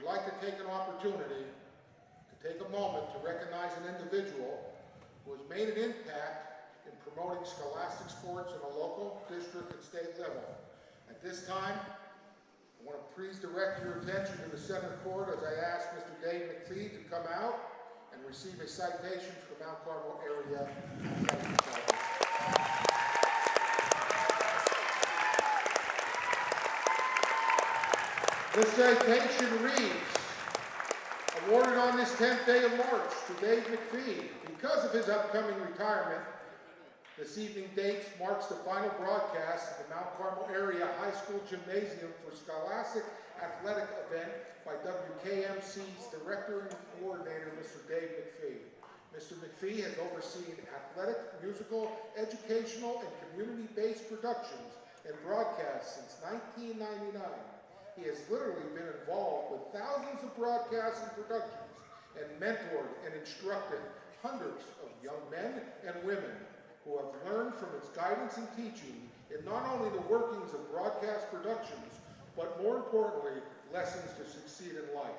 like to take an opportunity to take a moment to recognize an individual who has made an impact in promoting scholastic sports at a local, district, and state level. At this time, I want to please direct your attention to the center court as I ask Mr. Dave McPhee to come out and receive a citation for the Mount Carmel area athletic department. This citation reads, awarded on this 10th day of March to Dave McPhee. Because of his upcoming retirement, this evening date marks the final broadcast of the Mount Carmel Area High School Gymnasium for Scholastic Athletic event by WKMC's Director and Coordinator, Mr. Dave McPhee. Mr. McPhee has overseen athletic, musical, educational, and community-based productions and broadcasts since 1999. He has literally been involved with thousands of broadcasts and productions and mentored and instructed hundreds of young men and women who have learned from his guidance and teaching in not only the workings of broadcast productions, but more importantly, lessons to succeed in life.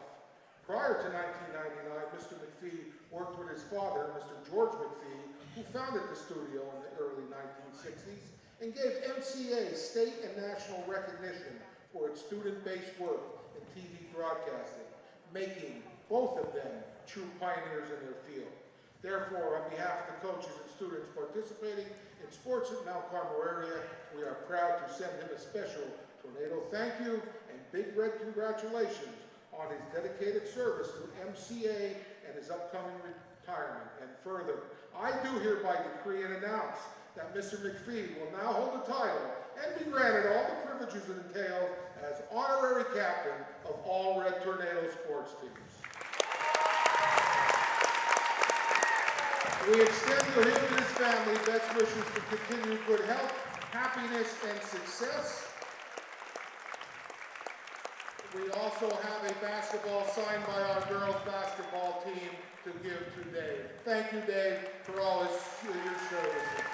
Prior to 1999, Mr. McPhee worked with his father, Mr. George McPhee, who founded the studio in the early 1960s and gave MCA state and national recognition for its student-based work in TV broadcasting, making both of them true pioneers in their field. Therefore, on behalf of the coaches and students participating in sports at Mount Carmel area, we are proud to send him a special tornado thank you and big red congratulations on his dedicated service to MCA and his upcoming retirement. And further, I do hereby decree and announce that Mr. McPhee will now hold the title and be granted all the privileges it entails as honorary captain of all Red Tornado sports teams. We extend to him and his family best wishes for continued good health, happiness, and success. We also have a basketball signed by our girls basketball team to give to Dave. Thank you, Dave, for all your services.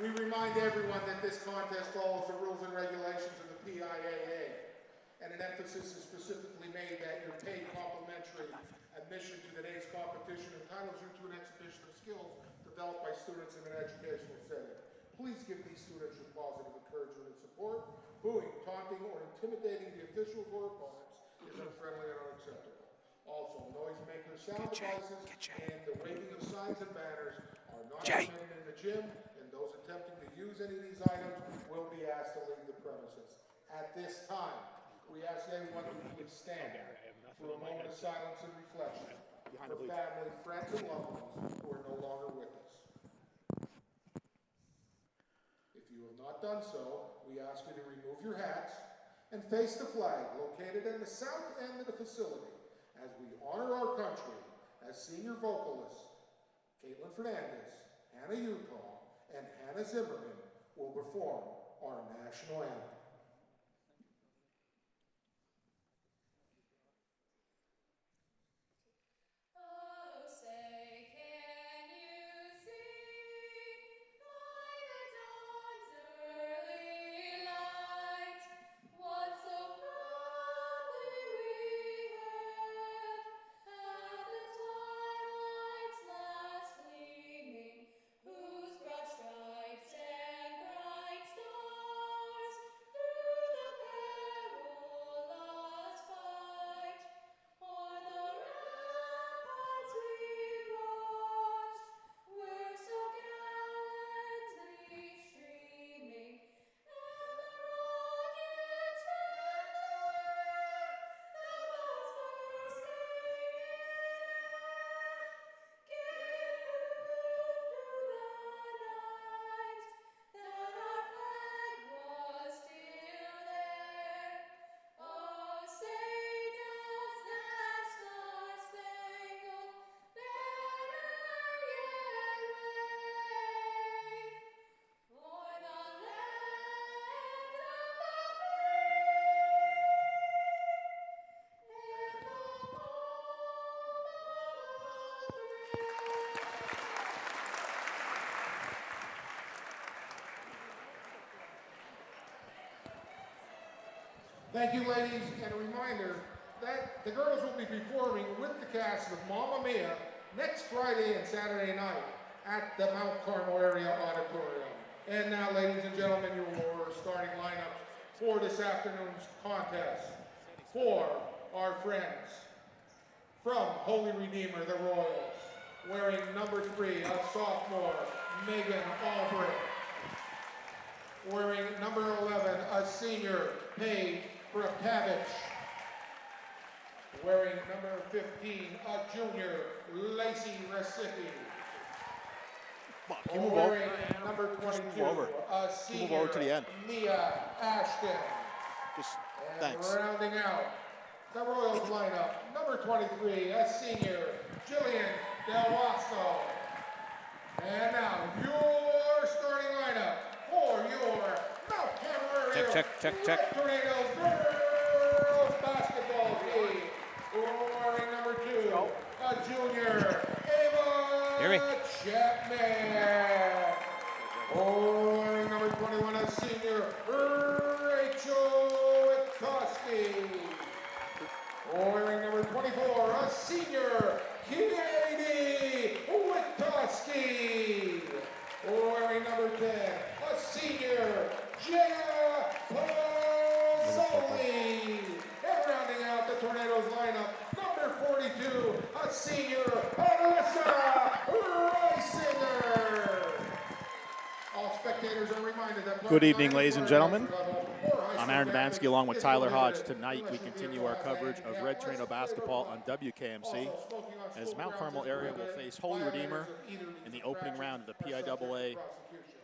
We remind everyone that this contest follows the rules and regulations of the PIAA, and an emphasis is specifically made that your paid complimentary admission to today's competition entitles you to an exhibition of skills developed by students in an educational setting. Please give these students your positive encouragement and support. Booing, taunting, or intimidating the officials or opponents is unfriendly and unacceptable. Also, noisemaker sound devices and the waving of signs and banners are not permitted in the gym, and those attempting to use any of these items will be asked to leave the premises. At this time, we ask everyone to please stand for a moment of silence and reflection for family, friends, and loved ones who are no longer with us. If you have not done so, we ask you to remove your hats and face the flag located in the south end of the facility as we honor our country as senior vocalists Caitlin Fernandez, Hannah Utah, and Hannah Zimmerman will perform our national anthem. Thank you, ladies, and a reminder that the girls will be performing with the cast of Mamma Mia next Friday and Saturday night at the Mount Carmel Area Auditorium. And now, ladies and gentlemen, your starting lineup for this afternoon's contest. For our friends from Holy Redeemer, the Royals, wearing number 3, a sophomore, Megan Albrecht. Wearing number 11, a senior, Paige Prokavich. Wearing number 15, a junior, Lacey Recipe. Wearing number 22, a senior, to the end. Mia Ashton. Thanks. And rounding out the Royals lineup, number 23, a senior, Jillian Del Wasco. And now your starting lineup for your Mount Carmel Area Check. Tornadoes girls basketball team. Wearing number 2, a junior, Ava Chapman. Wearing number 21, a senior, Rachel Witkoski. Wearing number 24, a senior, Katie Witkoski. Wearing number 10, a senior, Jenna Pozzoli. And rounding out the Tornadoes lineup, number 42, a senior, Alyssa Reisinger. All spectators are reminded that Good evening, ladies and gentlemen. I'm Aaron Dabansky along with Tyler Hodge. Tonight we continue our coverage of Red Tornado basketball on WKMC as Mount Carmel area will face Holy Redeemer in the opening round of the PIAA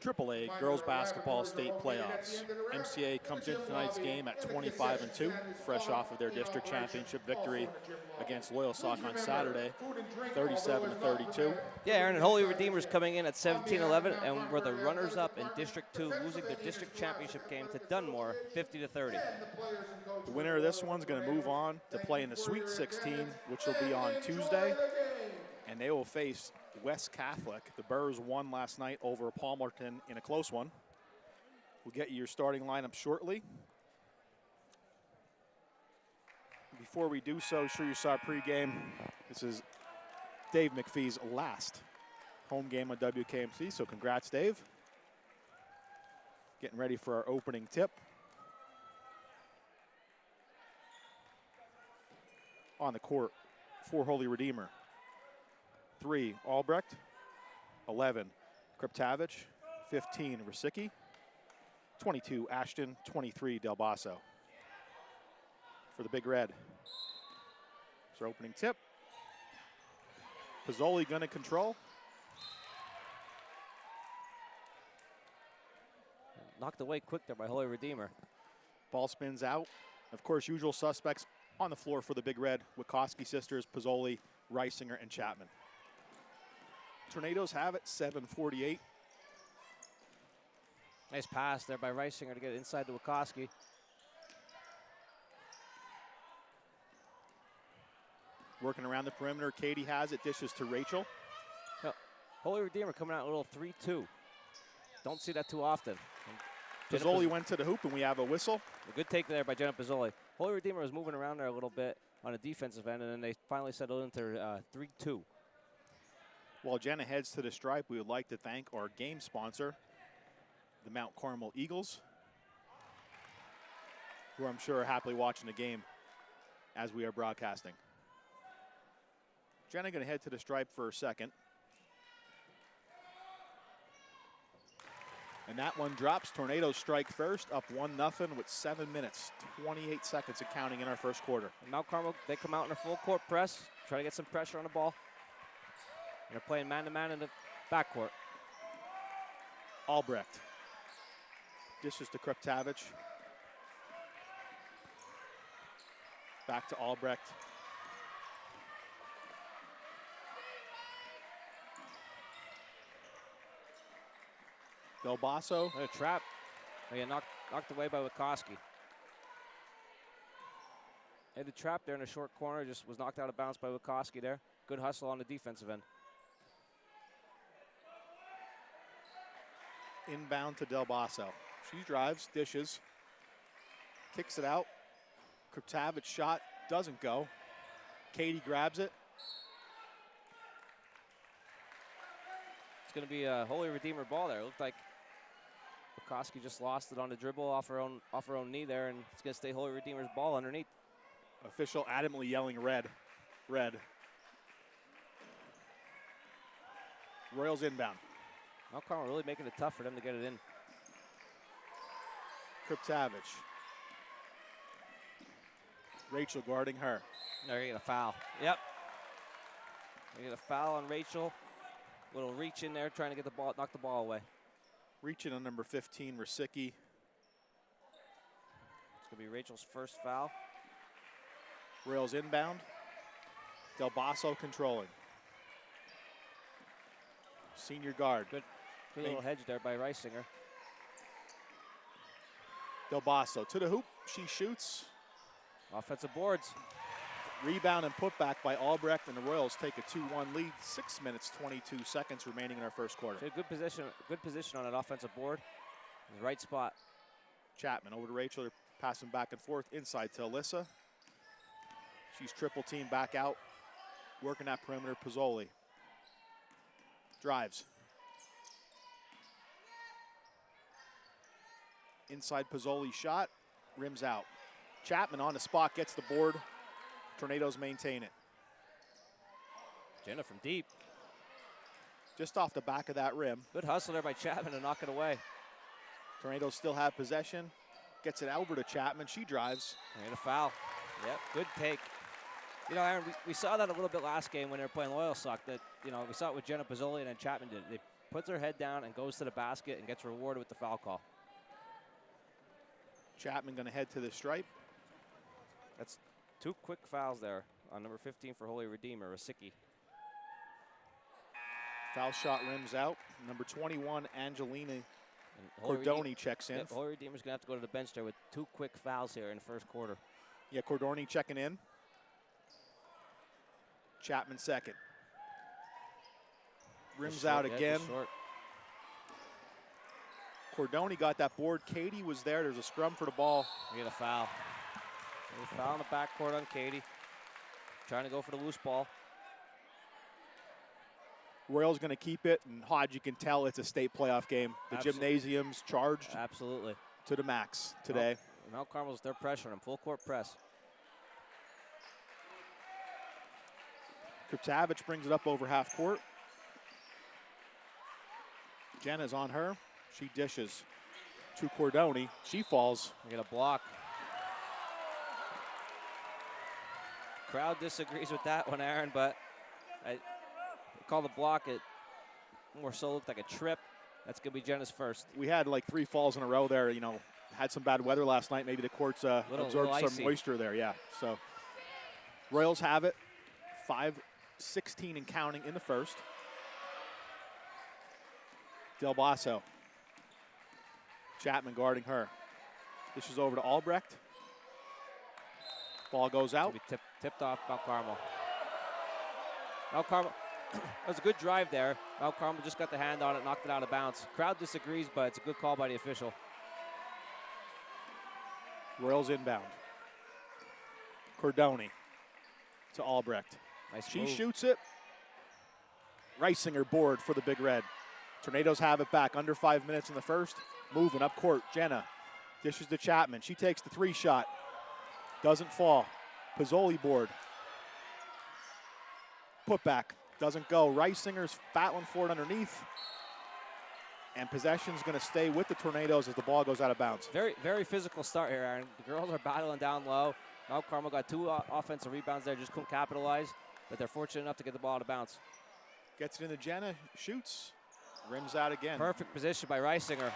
AAA Girls Basketball State Playoffs. MCA comes into tonight's game at 25-2, fresh off of their district championship victory against Loyal Sock on Saturday, 37-32. Yeah, Aaron, and Holy Redeemer's coming in at 17-11, and we're the runners-up in District 2, losing their district championship game to Dunmore, 50-30. The winner of this one's going to move on to play in the Sweet 16, which will be on Tuesday, and they will face West Catholic. The Burrs won last night over Palmerton in a close one. We'll get you your starting lineup shortly. Before we do so, sure you saw pregame. This is Dave McPhee's last home game on WKMC, so congrats, Dave. Getting ready for our opening tip. On the court for Holy Redeemer. 3, Albrecht. 11, Kriptavich. 15, Rosicki. 22, Ashton. 23, Del Basso. For the Big Red. It's our opening tip. Pozzoli gonna control. Knocked away quick there by Holy Redeemer. Ball spins out. Of course, usual suspects on the floor for the Big Red. Witkoski sisters, Pozzoli, Reisinger, and Chapman. Tornadoes have it, 7:48. Nice pass there by Reisinger to get it inside to Witkoski. Working around the perimeter, Katie has it, dishes to Rachel. Holy Redeemer coming out a little 3-2. Don't see that too often. Pozzoli went to the hoop, and we have a whistle. A good take there by Jenna Pozzoli. Holy Redeemer was moving around there a little bit on a defensive end, and then they finally settled into 3-2. While Jenna heads to the stripe, we would like to thank our game sponsor, the Mount Carmel Eagles, who I'm sure are happily watching the game as we are broadcasting. Jenna going to head to the stripe for a second. And that one drops. Tornadoes strike first, up 1-0 with 7 minutes, 28 seconds and counting in our first quarter. And Mount Carmel, they come out in a full court press, try to get some pressure on the ball. And they're playing man-to-man in the backcourt. Albrecht. Dishes to Kriptavich. Back to Albrecht. Del Basso. A trap. They get knocked away by Witkoski. Had the trap there in the short corner, just was knocked out of bounds by Witkoski there. Good hustle on the defensive end. Inbound to Del Basso. She drives, dishes, kicks it out. Kriptavich shot doesn't go. Katie grabs it. It's going to be a Holy Redeemer ball there. It looked like Bukowski just lost it on the dribble off her own knee there, and it's going to stay Holy Redeemer's ball underneath. Official adamantly yelling red. Red. Royals inbound. Mount Carmel really making it tough for them to get it in. Kriptavich. Rachel guarding her. They're going to get a foul. Yep. They get a foul on Rachel. Little reach in there, trying to get the ball, knock the ball away. Reaching on number 15, Rasicki. It's going to be Rachel's first foul. Royals inbound. Del Basso controlling. Senior guard. Good little hedge there by Reisinger. Del Basso to the hoop. She shoots. Offensive boards. Rebound and putback by Albrecht, and the Royals take a 2-1 lead. 6 minutes, 22 seconds remaining in our first quarter. She had good position on an offensive board. In the right spot. Chapman over to Rachel. They're passing back and forth inside to Alyssa. She's triple team back out. Working that perimeter. Pozzoli drives. Inside Pozzoli shot. Rims out. Chapman on the spot, gets the board. Tornadoes maintain it. Jenna from deep. Just off the back of that rim. Good hustle there by Chapman to knock it away. Tornadoes still have possession. Gets it over to Chapman. She drives. And a foul. Yep, good take. You know, Aaron, we saw that a little bit last game when they were playing Loyalsock. That, you know, we saw it with Jenna Pozzoli, and then Chapman did it. They puts her head down and goes to the basket and gets rewarded with the foul call. Chapman going to head to the stripe. That's 2 quick fouls there on number 15 for Holy Redeemer, Rasicki. Foul shot rims out. Number 21, Angelina Cordoni checks in. Yep, Holy Redeemer's going to have to go to the bench there with 2 quick fouls here in the first quarter. Yeah, Cordoni checking in. Chapman second. Rims Short, out yeah, again. Short. Cordoni got that board. Katie was there. There's a scrum for the ball. We get a foul. There's a foul in the backcourt on Katie. Trying to go for the loose ball. Royals going to keep it, and Hodge, you can tell it's a state playoff game. The gymnasium's charged Absolutely. to the max today. Mount Carmel's, they're pressuring him. Full court press. Kriptavich brings it up over half court. Jenna's on her. She dishes to Cordoni. She falls. We get a block. Crowd disagrees with that one, Aaron, but I call the block. It more so looked like a trip. That's going to be Jenna's first. We had like 3 falls in a row there. You know, had some bad weather last night. Maybe the court's absorbed some moisture there. Yeah. So Royals have it. 5:16 and counting in the first. Del Basso. Chapman guarding her. This is over to Albrecht. Ball goes out. Be tipped off Mount Carmel. Mount Carmel, that was a good drive there. Mount Carmel just got the hand on it, knocked it out of bounds. Crowd disagrees, but it's a good call by the official. Royals inbound. Cordoni to Albrecht. Nice She move. shoots it. Reisinger board for the Big Red. Tornadoes have it back. Under 5 minutes in the first. Moving up court. Jenna dishes to Chapman. She takes the 3 shot. Doesn't fall. Pozzoli board. Put back. Doesn't go. Reisinger's battling for it underneath. And possession's going to stay with the Tornadoes as the ball goes out of bounds. Very, very physical start here, Aaron. The girls are battling down low. Mount Carmel got 2 offensive rebounds there, just couldn't capitalize, but they're fortunate enough to get the ball out of bounds. Gets it into Jenna, shoots, rims out again. Perfect position by Reisinger.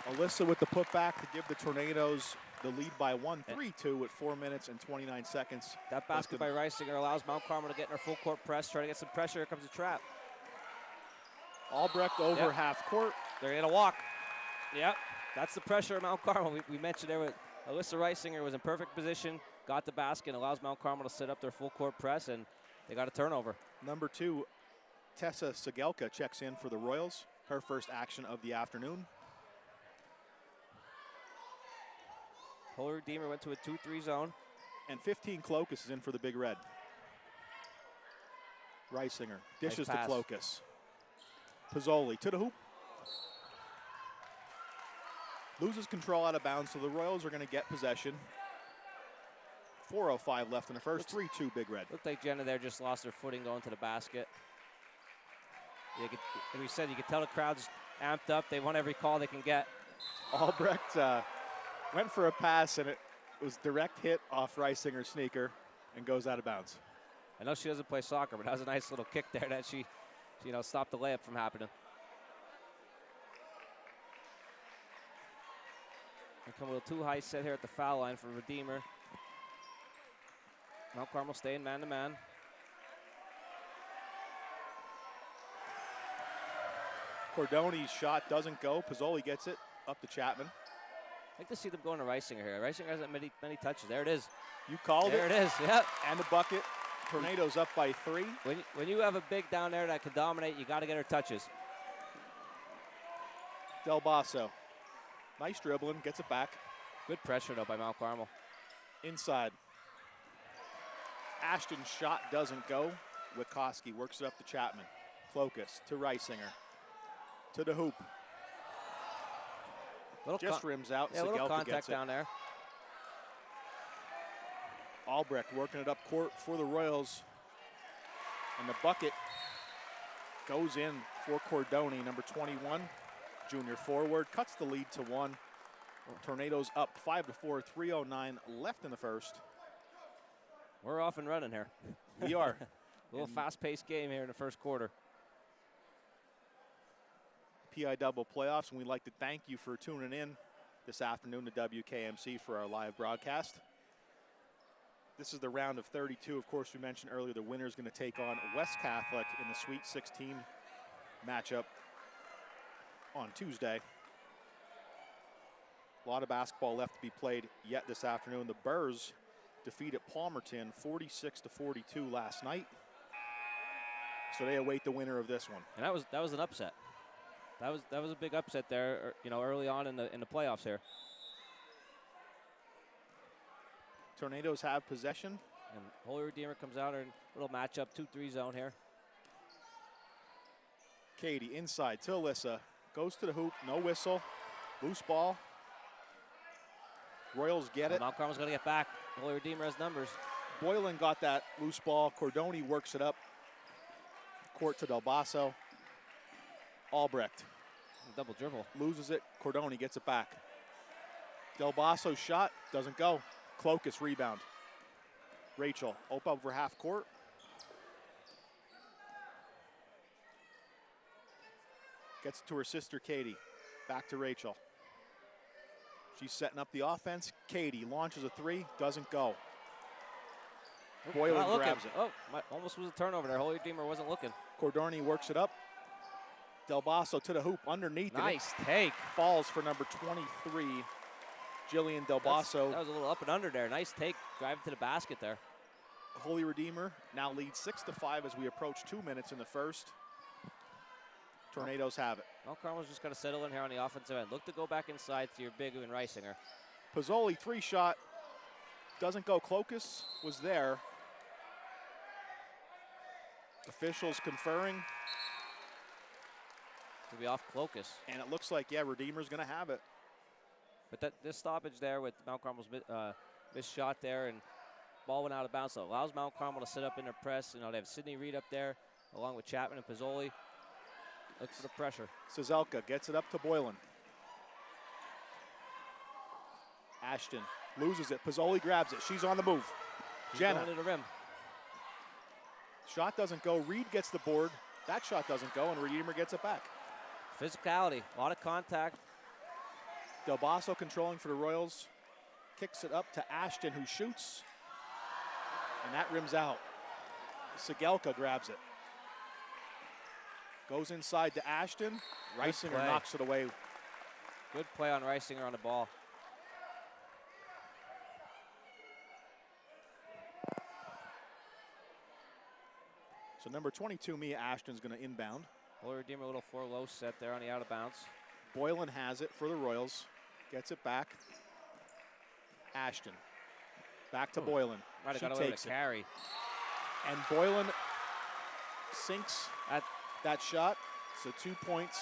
Alyssa with the putback to give the Tornadoes the lead by 1-3-2 with 4 minutes and 29 seconds. That basket by Reisinger allows Mount Carmel to get in her full court press, try to get some pressure. Here comes a trap. Albrecht over half court. They're going to walk. Yep, that's the pressure of Mount Carmel. We mentioned there with Alyssa Reisinger was in perfect position, got the basket, and allows Mount Carmel to set up their full court press, and they got a turnover. Number 2, Tessa Segelka checks in for the Royals. Her first action of the afternoon. Holy Redeemer went to a 2-3 zone. And 15 Cloacus is in for the Big Red. Reisinger dishes to Nice pass. Cloacus. Pizzoli to the hoop. Loses control out of bounds, so the Royals are going to get possession. 4:05 left in the first. 3-2 Big Red. Looked like Jenna there just lost her footing going to the basket. Like we said, you could tell the crowd's amped up. They want every call they can get. Albrecht went for a pass, and it was direct hit off Reisinger's sneaker and goes out of bounds. I know she doesn't play soccer, but that was a nice little kick there that she stopped the layup from happening. And come a little too high set here at the foul line for Redeemer. Mount Carmel staying man-to-man. Cordoni's shot doesn't go. Pizzoli gets it up to Chapman. I'd like to see them going to Reisinger here. Reisinger hasn't many touches. There it is. You called there it. There it is, yep. And the bucket. Tornadoes up by 3. When you have a big down there that can dominate, you got to get her touches. Del Basso. Nice dribbling, gets it back. Good pressure, though, by Mount Carmel. Inside. Ashton's shot doesn't go. Wikoski works it up to Chapman. Cloacus to Reisinger. To the hoop. Just rims out. Yeah, a little Segelka contact gets it. down there. Albrecht working it up court for the Royals. And the bucket goes in for Cordoni, number 21, junior forward. Cuts the lead to 1. Tornadoes up 5-4, 3:09 left in the first. We're off and running here. We are. A little fast-paced game here in the first quarter. PI Double playoffs, and we'd like to thank you for tuning in this afternoon to WKMC for our live broadcast. This is the round of 32. Of course, we mentioned earlier the winner is going to take on West Catholic in the Sweet 16 matchup on Tuesday. A lot of basketball left to be played yet this afternoon. The Burrs defeated Palmerton 46-42 last night. So they await the winner of this one. And that was an upset. That was a big upset there, early on in the playoffs here. Tornadoes have possession. And Holy Redeemer comes out in a little matchup 2-3 zone here. Katie inside to Alyssa. Goes to the hoop, no whistle. Loose ball. Royals get it. Mount Carmel's going to get back. Holy Redeemer has numbers. Boylan got that loose ball. Cordoni works it up. Court to Del Basso. Albrecht. Double dribble. Loses it. Cordoni gets it back. Del Basso's shot doesn't go. Cloacus rebound. Rachel up over half court. Gets it to her sister Katie. Back to Rachel. She's setting up the offense. Katie launches a 3, doesn't go. Boylan grabs it. Oh, almost was a turnover there. Holy Redeemer wasn't looking. Cordoni works it up. Del Basso to the hoop underneath. Nice take. Falls for number 23, Jillian Del Basso. That was a little up and under there. Nice take, driving to the basket there. Holy Redeemer now leads 6-5 as we approach 2 minutes in the first. Tornadoes have it. Mount Carmel's just got to settle in here on the offensive end. Look to go back inside to your big and Reisinger. Pizzoli 3-shot. Doesn't go. Cloacus was there. Officials conferring. To be off Cloacus. And it looks like, yeah, Redeemer's going to have it. But this stoppage there with Mount Carmel's missed shot there, and ball went out of bounds. So it allows Mount Carmel to sit up in their press. They have Sydney Reed up there, along with Chapman and Pizzoli. Look for the pressure. Cizelka gets it up to Boylan. Ashton loses it. Pizzoli grabs it. She's on the move. Jenna. Going to the rim. Shot doesn't go. Reed gets the board. That shot doesn't go, and Redeemer gets it back. Physicality, a lot of contact. Del Basso controlling for the Royals. Kicks it up to Ashton, who shoots. And that rims out. Segelka grabs it. Goes inside to Ashton. Reisinger knocks it away. Good play on Reisinger on the ball. So number 22, Mia Ashton's going to inbound. Holy Redeemer, a little 4-low set there on the out of bounds. Boylan has it for the Royals. Gets it back. Ashton. Back to Boylan. Might have She got away with takes a it. carry. And Boylan sinks that shot. So 2 points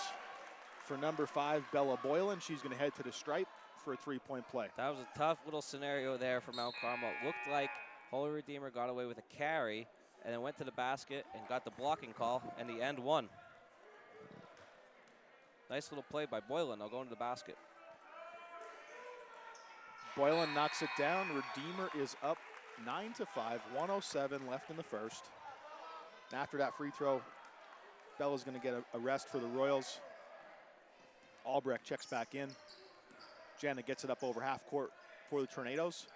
for number 5, Bella Boylan. She's going to head to the stripe for a 3-point play. That was a tough little scenario there for Mount Carmel. It looked like Holy Redeemer got away with a carry and then went to the basket and got the blocking call, and the end won. Nice little play by Boylan. They'll go into the basket. Boylan knocks it down. Redeemer is up 9-5, 1:07 left in the first. And after that free throw, Bella's going to get a rest for the Royals. Albrecht checks back in. Jenna gets it up over half court for the Tornadoes.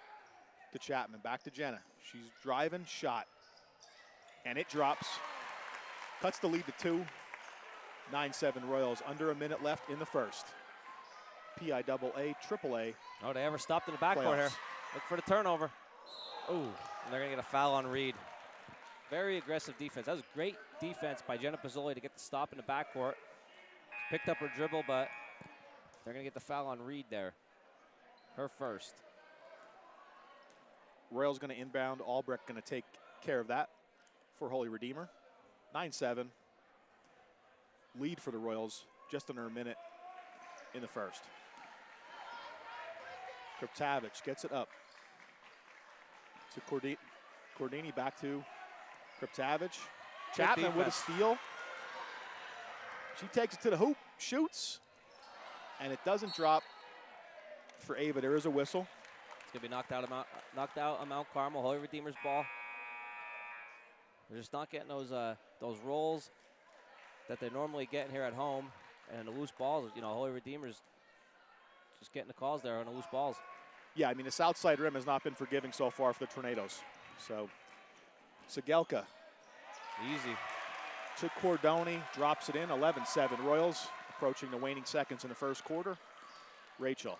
To Chapman, back to Jenna. She's driving, shot. And it drops. Cuts the lead to 2. 9-7 Royals, under a minute left in the first. PIAA, AAA. Oh, they ever stopped in the backcourt here. Look for the turnover. Ooh, and they're going to get a foul on Reed. Very aggressive defense. That was great defense by Jenna Pizzoli to get the stop in the backcourt. Picked up her dribble, but they're going to get the foul on Reed there. Her first. Royals going to inbound. Albrecht going to take care of that for Holy Redeemer. 9-7. Lead for the Royals, just under a minute in the first. Kriptavich gets it up to Cordini, back to Kriptavich. Chapman with a steal. She takes it to the hoop, shoots, and it doesn't drop for Ava. There is a whistle. It's going to be knocked out on Mount Carmel. Holy Redeemer's ball. They're just not getting those rolls that they're normally getting here at home, and the loose balls. You know, Holy Redeemer's just getting the calls there on the loose balls. Yeah, I mean, the south side rim has not been forgiving so far for the Tornadoes. So, Segelka. Easy. To Cordoni, drops it in, 11-7 Royals, approaching the waning seconds in the first quarter. Rachel.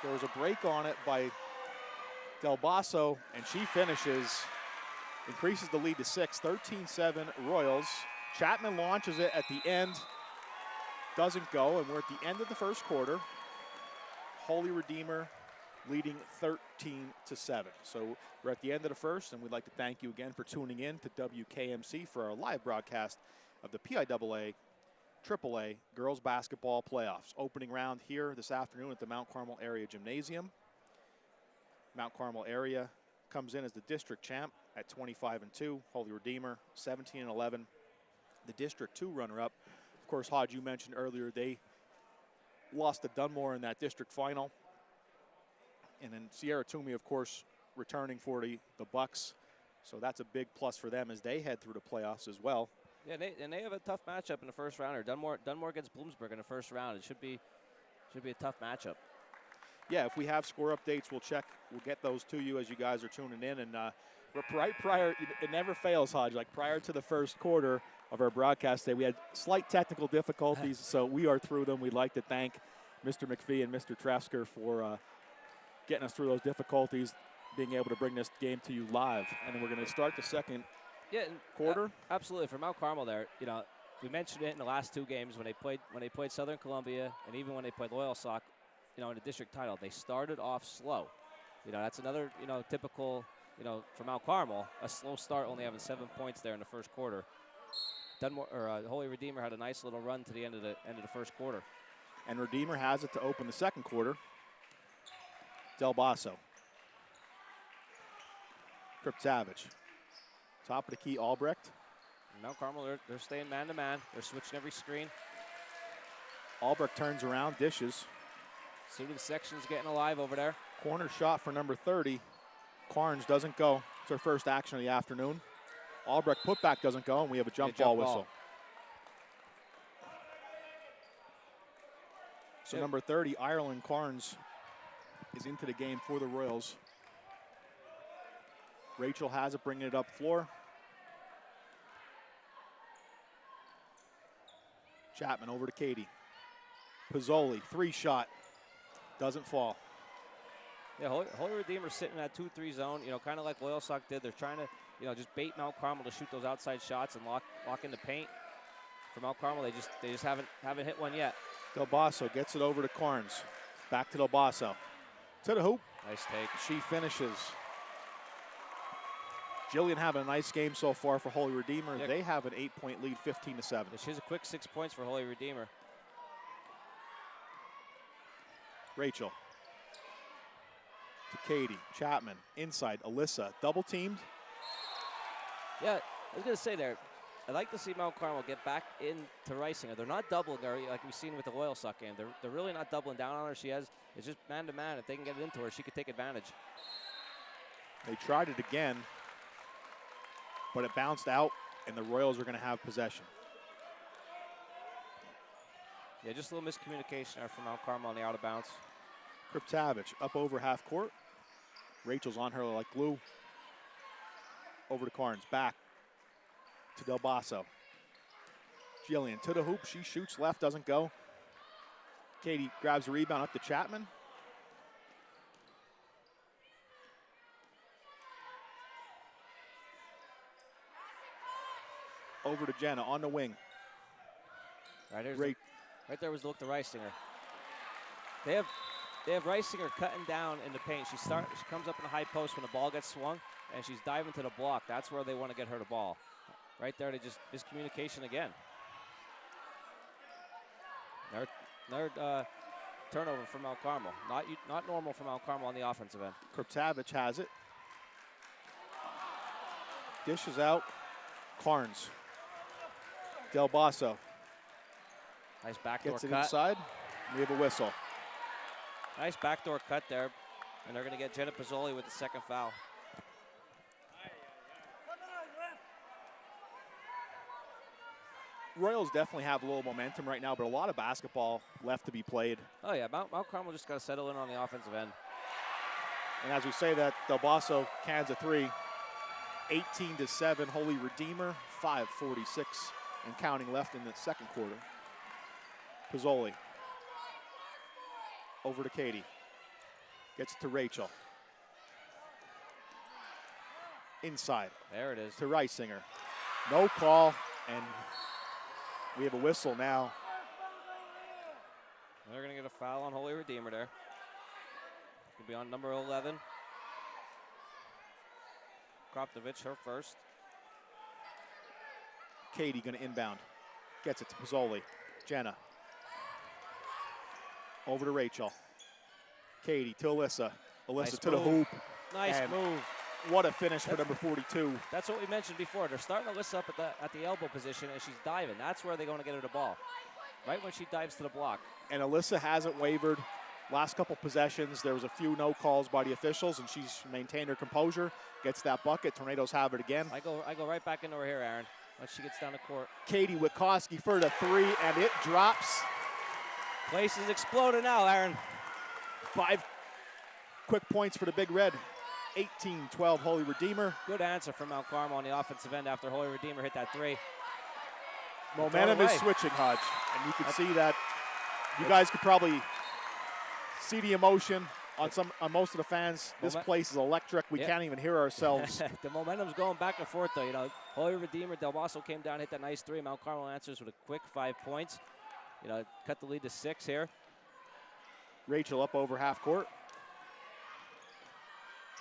There was a break on it by Del Basso, and she finishes, increases the lead to 6, 13-7 Royals. Chapman launches it at the end, doesn't go, and we're at the end of the first quarter. Holy Redeemer leading 13-7. So we're at the end of the first, and we'd like to thank you again for tuning in to WKMC for our live broadcast of the PIAA AAA Girls Basketball Playoffs. Opening round here this afternoon at the Mount Carmel Area Gymnasium. Mount Carmel Area comes in as the district champ at 25-2. Holy Redeemer 17-11. The District 2 runner-up. Of course, Hodge, you mentioned earlier they lost to Dunmore in that district final. And then Sierra Toomey, of course, returning for the Bucks. So that's a big plus for them as they head through the playoffs as well. Yeah, and they have a tough matchup in the first rounder. Dunmore gets Bloomsburg in the first round. It should be a tough matchup. Yeah, if we have score updates, we'll check. We'll get those to you as you guys are tuning in. And right prior, it never fails, Hodge. Like prior to the first quarter of our broadcast today, we had slight technical difficulties, so we are through them. We'd like to thank Mr. McPhee and Mr. Tresker for getting us through those difficulties, being able to bring this game to you live. And then we're going to start the second quarter. Absolutely, for Mount Carmel there, you know, we mentioned it in the last two games when they played Southern Columbia, and even when they played Loyal Sock, you know, in the district title, they started off slow. You know, that's another, you know, typical, you know, for Mount Carmel, a slow start, only having 7 points there in the first quarter. Holy Redeemer had a nice little run to the end of the first quarter. And Redeemer has it to open the second quarter. Del Basso. Kriptavich. Top of the key, Albrecht. Mount Carmel, they're staying man-to-man. They're switching every screen. Albrecht turns around, dishes. Student section's getting alive over there. Corner shot for number 30. Carnes doesn't go. It's our first action of the afternoon. Albrecht putback doesn't go, and we have a jump ball whistle. So number 30, Ireland Carnes, is into the game for the Royals. Rachel has it, bringing it up floor. Chapman over to Katie. Pizzoli, 3-shot, doesn't fall. Yeah, Holy Redeemer sitting in that 2-3 zone, you know, kind of like Loyal Sock did. They're trying to, you know, just bait Mount Carmel to shoot those outside shots and lock in the paint. For Mount Carmel, they just haven't hit one yet. Del Basso gets it over to Carnes. Back to Del Basso. To the hoop. Nice take. She finishes. Jillian having a nice game so far for Holy Redeemer. Yeah. They have an 8-point lead, 15-7. She has a quick 6 points for Holy Redeemer. Rachel. To Katie. Chapman. Inside. Alyssa. Double teamed. Yeah, I was going to say there, I'd like to see Mount Carmel get back into Ricinger. They're not doubling her like we've seen with the Loyalsock game. They're really not doubling down on her. It's just man-to-man. If they can get it into her, she could take advantage. They tried it again, but it bounced out, and the Royals are going to have possession. Yeah, just a little miscommunication there from Mount Carmel on the out of bounds. Kriptavich up over half court. Rachel's on her like glue. Over to Carnes, back to Del Basso. Jillian to the hoop, she shoots left, doesn't go. Katie grabs a rebound up to Chapman. Over to Jenna on the wing. Right, Great. Right there was the look to Ricinger. They have Ricinger cutting down in the paint. She comes up in the high post when the ball gets swung, and she's diving to the block. That's where they want to get her the ball. Right there, they just miscommunication again. Another turnover for Mount Carmel. Not normal for Mount Carmel on the offensive end. Kriptavich has it. Dishes out. Carnes. Del Basso Nice backdoor gets it cut. inside. We have a whistle. Nice backdoor cut there. And they're going to get Jenna Pizzoli with the second foul. Royals definitely have a little momentum right now, but a lot of basketball left to be played. Oh, yeah. Mount Carmel just got to settle in on the offensive end. And as we say that, Del Basso cans a three. 18-7, Holy Redeemer, 5:46 and counting left in the second quarter. Pizzoli. Over to Katie. Gets it to Rachel. Inside. There it is. To Ricinger. No call, and we have a whistle now. They're going to get a foul on Holy Redeemer there. Could be on number 11. Kroptovich, her first. Katie going to inbound. Gets it to Pizzoli. Jenna. Over to Rachel. Katie to Alyssa. Alyssa Nice to the move. hoop. Nice And move. what a finish for number 42. That's what we mentioned before. They're starting Alyssa up at the elbow position, and she's diving. That's where they're going to get her the ball. Right when she dives to the block. And Alyssa hasn't wavered. Last couple possessions, there was a few no calls by the officials, and she's maintained her composure. Gets that bucket. Tornadoes have it again. I go right back into her here, Aaron, once she gets down the court. Katie Witkoski for the three, and it drops. Place is exploding now, Aaron. 5 quick points for the Big Red. 18-12 Holy Redeemer. Good answer from Mount Carmel on the offensive end after Holy Redeemer hit that three. Momentum is switching, Hodge, and you can see that. You guys could probably see the emotion on most of the fans. This place is electric. We can't even hear ourselves. The momentum's going back and forth, though. You know, Holy Redeemer, Del Basso came down, hit that nice three. Mount Carmel answers with a quick 5 points. You know, cut the lead to 6 here. Rachel up over half court.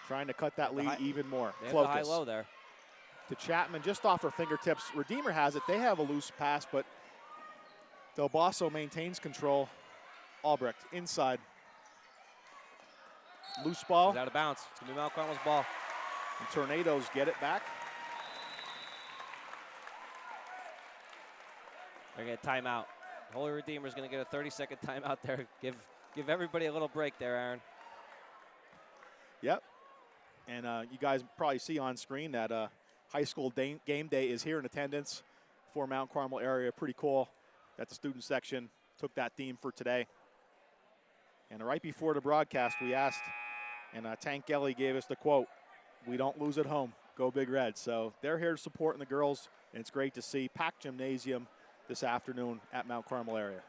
Trying to cut that lead even more. They have the high-low there. To Chapman, just off her fingertips. Redeemer has it. They have a loose pass, but Del Basso maintains control. Albrecht inside. Loose ball. It's out of bounds. It's going to be Mount Carmel's ball. And Tornadoes get it back. They're going to get a timeout. Holy Redeemer's going to get a 30-second timeout there. Give everybody a little break there, Aaron. Yep. And you guys probably see on screen that high school game day is here in attendance for Mount Carmel area. Pretty cool that the student section took that theme for today. And right before the broadcast, we asked, and Tank Gelly gave us the quote, "We don't lose at home, go Big Red." So they're here supporting the girls, and it's great to see packed gymnasium this afternoon at Mount Carmel area.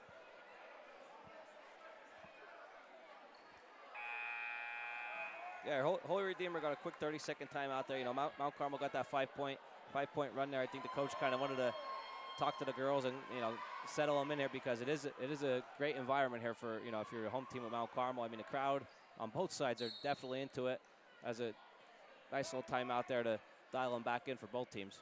Yeah, Holy Redeemer got a quick 30-second timeout there. You know, Mount Carmel got that 5-point run there. I think the coach kind of wanted to talk to the girls and, settle them in here, because it is a great environment here for, if you're a home team with Mount Carmel. I mean, the crowd on both sides are definitely into it. As a nice little timeout there to dial them back in for both teams.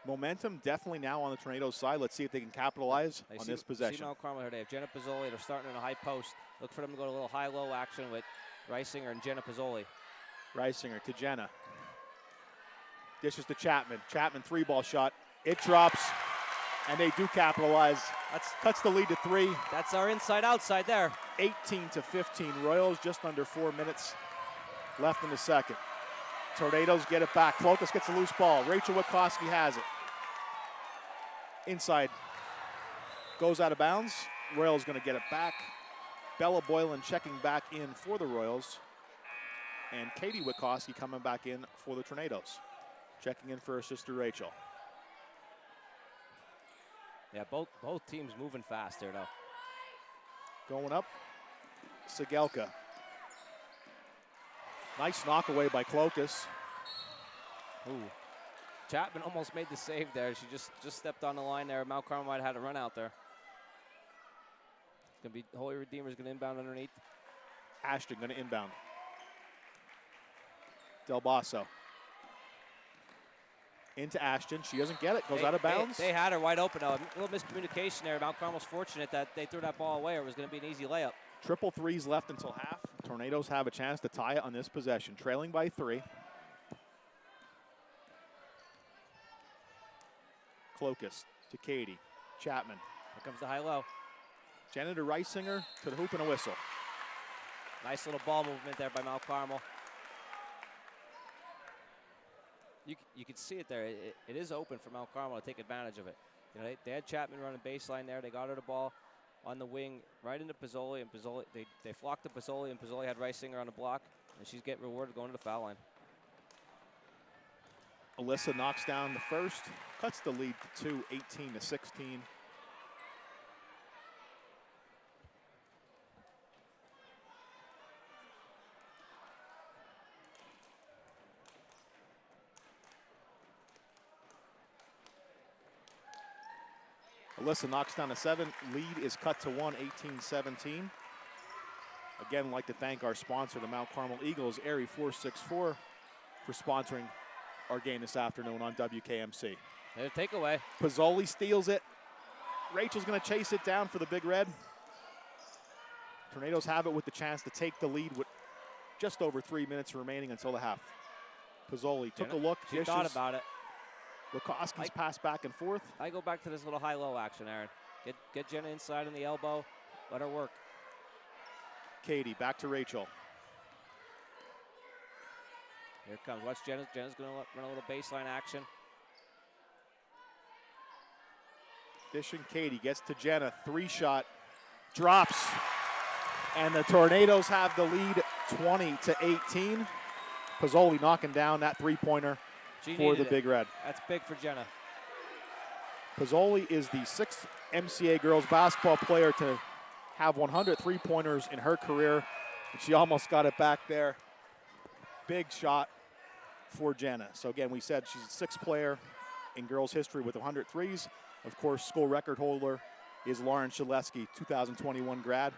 Momentum definitely now on the Tornadoes side. Let's see if they can capitalize on this possession. See Mount Carmel here. They have Jenna Pizzoli. They're starting in a high post. Look for them to go to a little high-low action with Reisinger and Jenna Pizzoli. Reisinger to Jenna. Dishes to Chapman. Chapman 3-ball shot. It drops, and they do capitalize. Cuts the lead to 3. That's our inside-outside there. 18-15. Royals just under 4 minutes left in the second. Tornadoes get it back. Klokas gets a loose ball. Rachel Witkoski has it. Inside. Goes out of bounds. Royals going to get it back. Bella Boylan checking back in for the Royals. And Katie Witkoski coming back in for the Tornadoes. Checking in for her sister Rachel. Yeah, both teams moving fast there, though. Going up. Sigelka. Nice knock away by Klokas. Ooh. Chapman almost made the save there. She just stepped on the line there. Mount Carmel might have had to run out there. It's going to be Holy Redeemer's going to inbound underneath. Ashton going to inbound. Del Basso. Into Ashton. She doesn't get it. Goes out of bounds. They had her wide open, though. A little miscommunication there. Mount Carmel's fortunate that they threw that ball away, or it was going to be an easy layup. Triple threes left until half. Tornadoes have a chance to tie it on this possession. Trailing by 3. Klokas to Katie. Chapman. Here comes the high-low. Jenna to Reisinger to the hoop and a whistle. Nice little ball movement there by Mount Carmel. You can see it there. It is open for Mount Carmel to take advantage of it. They had Chapman running baseline there. They got her the ball on the wing right into Pizzoli, and Pizzoli, they flocked to Pizzoli, and Pizzoli had Reisinger on the block, and she's getting rewarded going to the foul line. Alyssa knocks down the first, cuts the lead to 2, 18-16. Alyssa knocks down a 7. Lead is cut to 1, 18-17. Again, I'd like to thank our sponsor, the Mount Carmel Eagles, Erie 464, for sponsoring our game this afternoon on WKMC. There's a takeaway. Pizzoli steals it. Rachel's going to chase it down for the Big Red. Tornadoes have it with the chance to take the lead with just over 3 minutes remaining until the half. Pizzoli took a look. She thought about it. Witkoski's pass back and forth. I go back to this little high-low action, Aaron. Get Jenna inside on the elbow. Let her work. Katie back to Rachel. Here it comes. Watch Jenna's going to run a little baseline action. Dishing Katie gets to Jenna. 3-shot. Drops. And the Tornadoes have the lead 20-18. Pizzoli knocking down that 3-pointer for the Big Red. That's big for Jenna. Pizzoli is the 6th MCA girls basketball player to have 100 3-pointers in her career. And she almost got it back there. Big shot for Jenna. So again, we said she's the 6th player in girls history with 100 threes. Of course, school record holder is Lauren Shaleski, 2021 grad.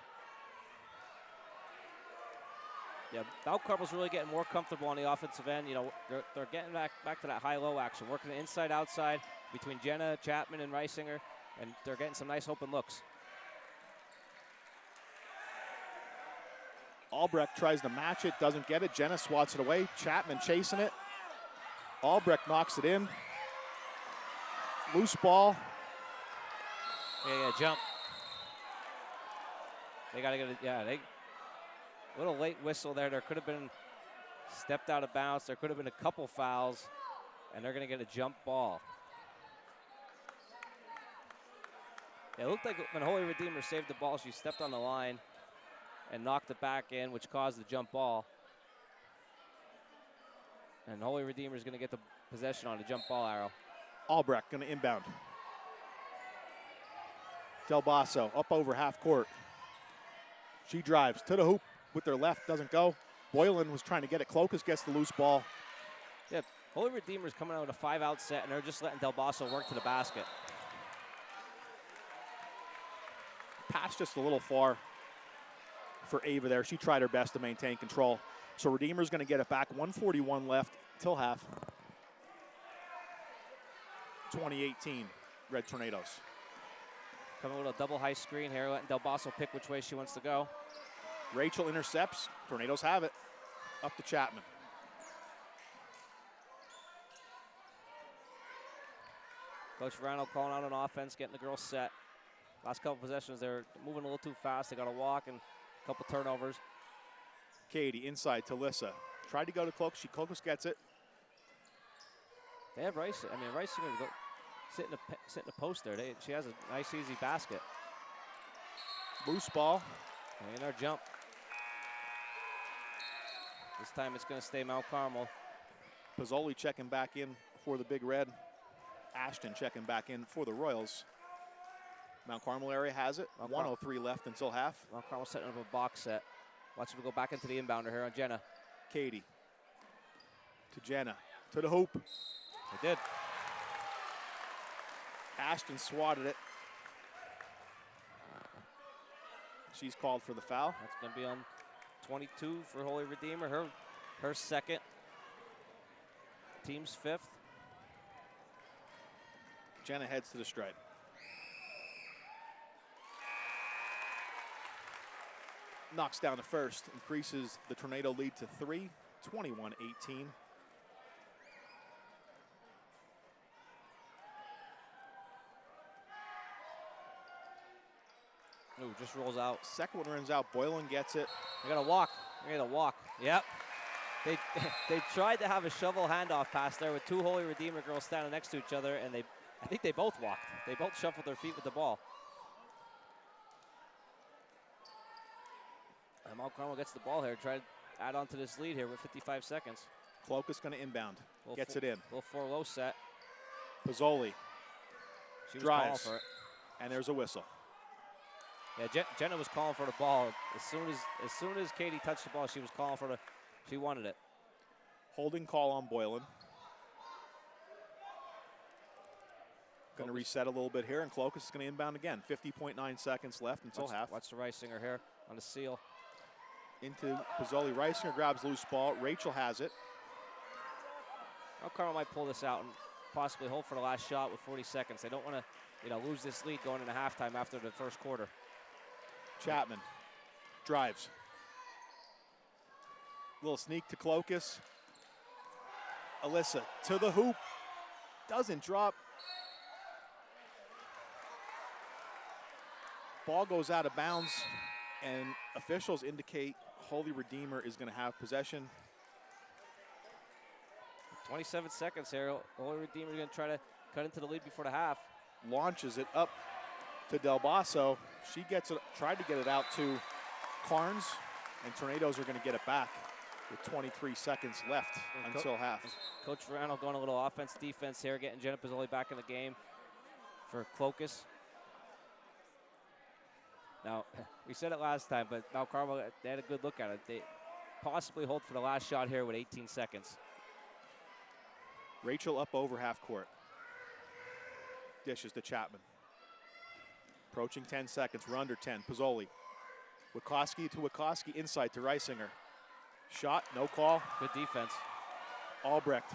Yeah, Mount Carmel's really getting more comfortable on the offensive end. They're getting back to that high-low action, working inside-outside between Jenna, Chapman, and Reisinger, and they're getting some nice open looks. Albrecht tries to match it, doesn't get it. Jenna swats it away. Chapman chasing it. Albrecht knocks it in. Loose ball. Yeah, jump. They got to get it. Yeah, little late whistle there. There could have been stepped out of bounds. There could have been a couple fouls, and they're going to get a jump ball. Yeah, it looked like when Holy Redeemer saved the ball, she stepped on the line and knocked it back in, which caused the jump ball. And Holy Redeemer is going to get the possession on a jump ball arrow. Albrecht going to inbound. Del Basso up over half court. She drives to the hoop with her left, doesn't go. Boylan was trying to get it. Klokas gets the loose ball. Yeah, Holy Redeemer is coming out with a 5-out set, and they're just letting Del Basso work to the basket. Pass just a little far for Ava there. She tried her best to maintain control. So Redeemer's going to get it back. 1:41 left till half. 2018 Red Tornadoes. Coming with a double high screen here, letting Del Basso pick which way she wants to go. Rachel intercepts. Tornadoes have it. Up to Chapman. Coach Verano calling out on offense, getting the girls set. Last couple possessions, they're moving a little too fast. They got to walk and a couple turnovers. Katie inside to Lissa. Tried to go to Cloak. Clokus gets it. They have Rice. I mean, Rice is going to go sit in the post there. She has a nice, easy basket. Loose ball. And our jump. This time it's going to stay Mount Carmel. Pozzoli checking back in for the Big Red. Ashton checking back in for the Royals. Mount Carmel area has it. 1:03 left until half. Mount Carmel setting up a box set. Watch them go back into the inbounder here on Jenna. Katie to Jenna to the hoop. They did. Ashton swatted it. She's called for the foul. That's going to be on 22 for Holy Redeemer. Her second. Team's fifth. Jenna heads to the stripe. Knocks down the first, increases the Tornado lead to 3, 21-18. Ooh, just rolls out. Second one runs out. Boylan gets it. They got to walk. They got to walk. Yep. They tried to have a shovel handoff pass there with two Holy Redeemer girls standing next to each other, and I think they both walked. They both shuffled their feet with the ball. And Mount Carmel gets the ball here. Try to add on to this lead here with 55 seconds. Cloak is going to inbound. Gets it in. Little 4-low set. Pozzoli She was drives. calling for it. And there's a whistle. Yeah, Jenna was calling for the ball. As soon as Katie touched the ball, she was calling for she wanted it. Holding call on Boylan. Going to reset a little bit here, and Cloacus is going to inbound again. 50.9 seconds left until half. Watch the Reisinger here on the seal. Into Pozzoli. Reisinger grabs loose ball. Rachel has it. Well, Carmel might pull this out and possibly hold for the last shot with 40 seconds. They don't want to, lose this lead going into halftime after the first quarter. Chapman drives. Little sneak to Cloacus. Alyssa to the hoop. Doesn't drop. Ball goes out of bounds, and officials indicate Holy Redeemer is going to have possession. 27 seconds here. Holy Redeemer is going to try to cut into the lead before the half. Launches it up to Del Basso. She gets it, tried to get it out to Carnes, and Tornadoes are going to get it back with 23 seconds left until half. Coach Verano going a little offense, defense here, getting Jenna Pozzoli back in the game for Cloacus. Now, we said it last time, but Mount Carmel, they had a good look at it. They possibly hold for the last shot here with 18 seconds. Rachel up over half court. Dishes to Chapman. Approaching 10 seconds. We're under 10. Pozzoli. Wikoski to Wikoski. Inside to Reisinger. Shot. No call. Good defense. Albrecht.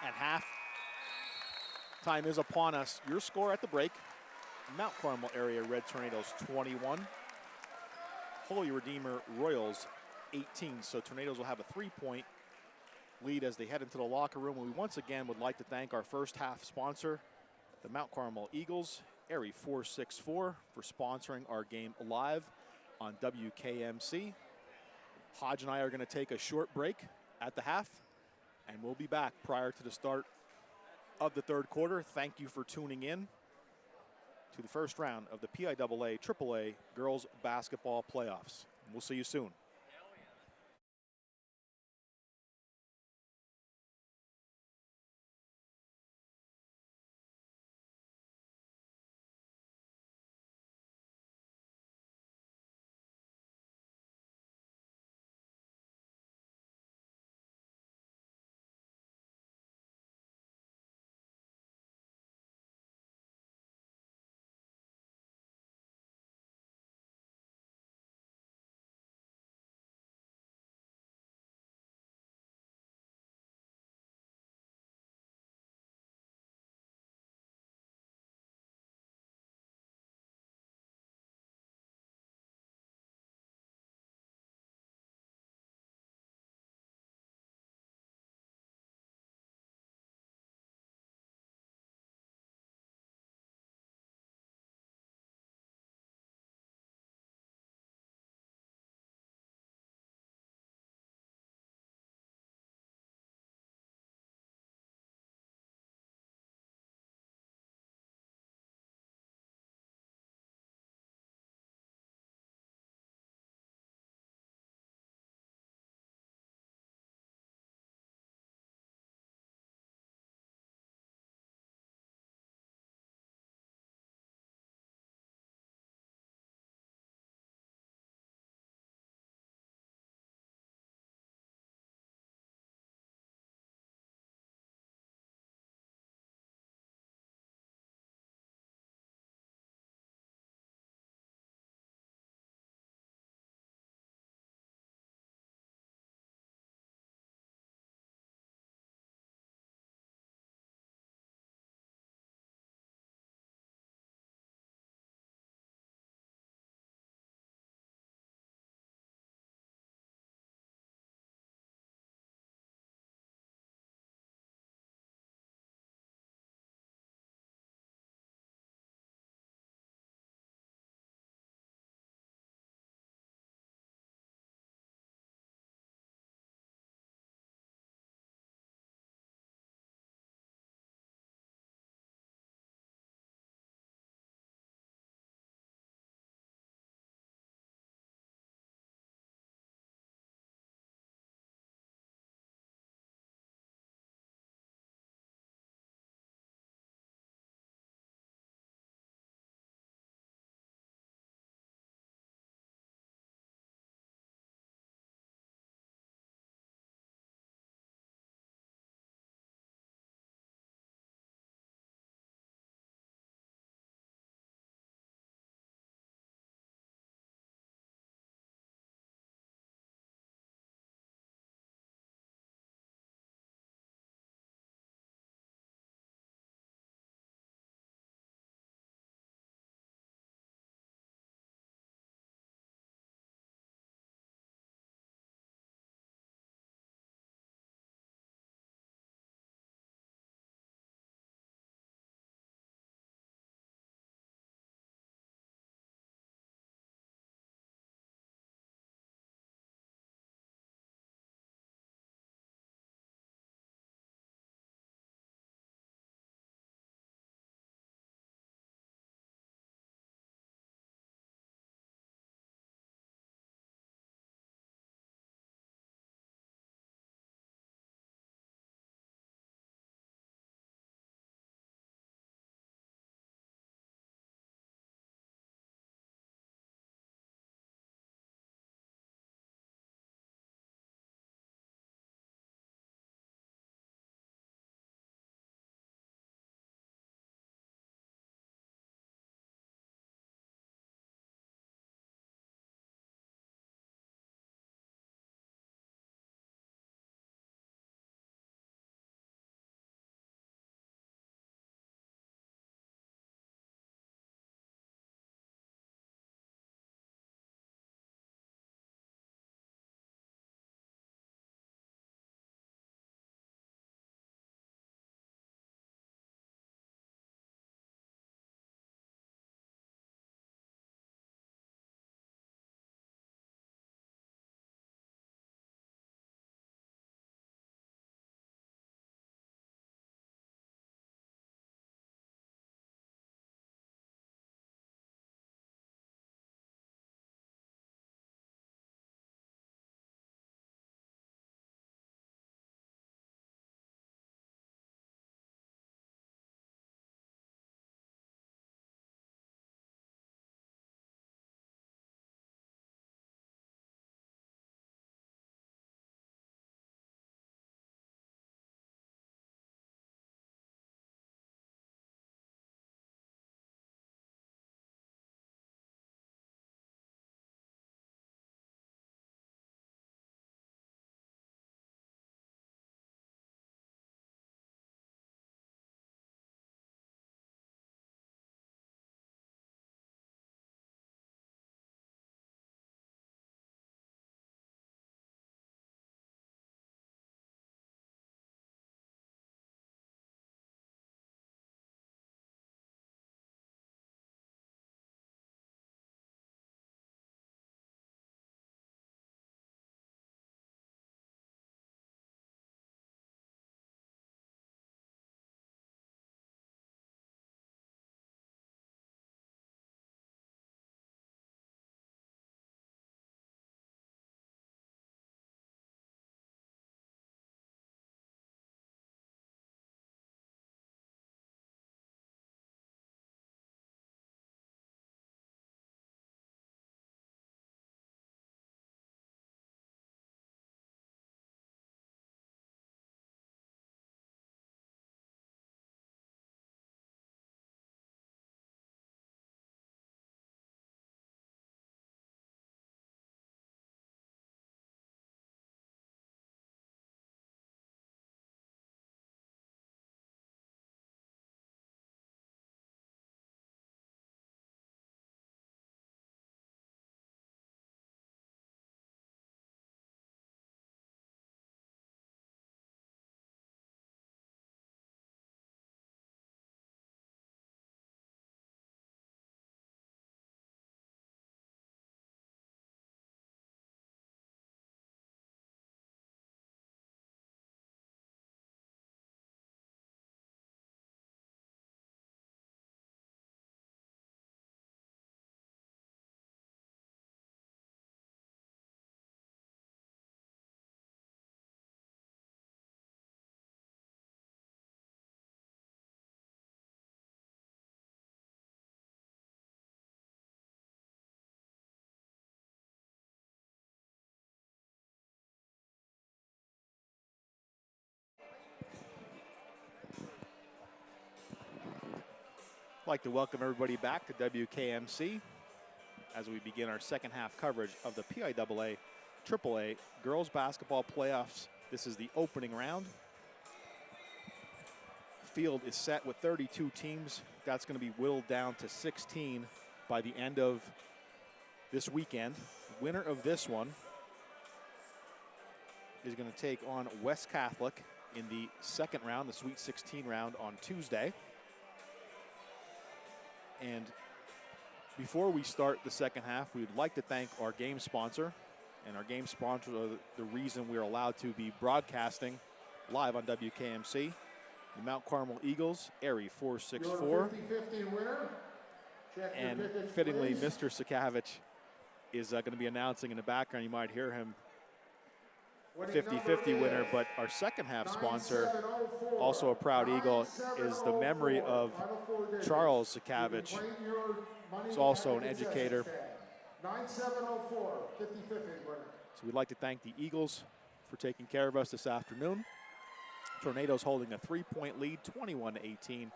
At half. Time is upon us. Your score at the break. Mount Carmel area Red Tornadoes 21. Holy Redeemer Royals 18. So Tornadoes will have a 3-point lead as they head into the locker room. We once again would like to thank our first half sponsor, the Mount Carmel Eagles, Area 464, for sponsoring our game live on WKMC. Hodge and I are going to take a short break at the half, and we'll be back prior to the start of the third quarter. Thank you for tuning in to the first round of the PIAA AAA Girls Basketball Playoffs. We'll see you soon. like to welcome everybody back to WKMC as we begin our second half coverage of the PIAA AAA Girls Basketball Playoffs. This is the opening round. Field is set with 32 teams. That's going to be whittled down to 16 by the end of this weekend. Winner of this one is going to take on West Catholic in the second round, the Sweet 16 round on Tuesday. And before we start the second half, we'd like to thank our game sponsor. And our game sponsor are the reason we're allowed to be broadcasting live on WKMC. The Mount Carmel Eagles, Airy 464. And fittingly, Mr. Sakavich is going to be announcing in the background. You might hear him, 50-50 winner. But our second half sponsor, also a proud Eagle, is the memory of Charles Sakavich. He's also an educator. 9704, 50-50 winner. So we'd like to thank the Eagles for taking care of us this afternoon. Tornadoes holding a 3-point lead, 21-18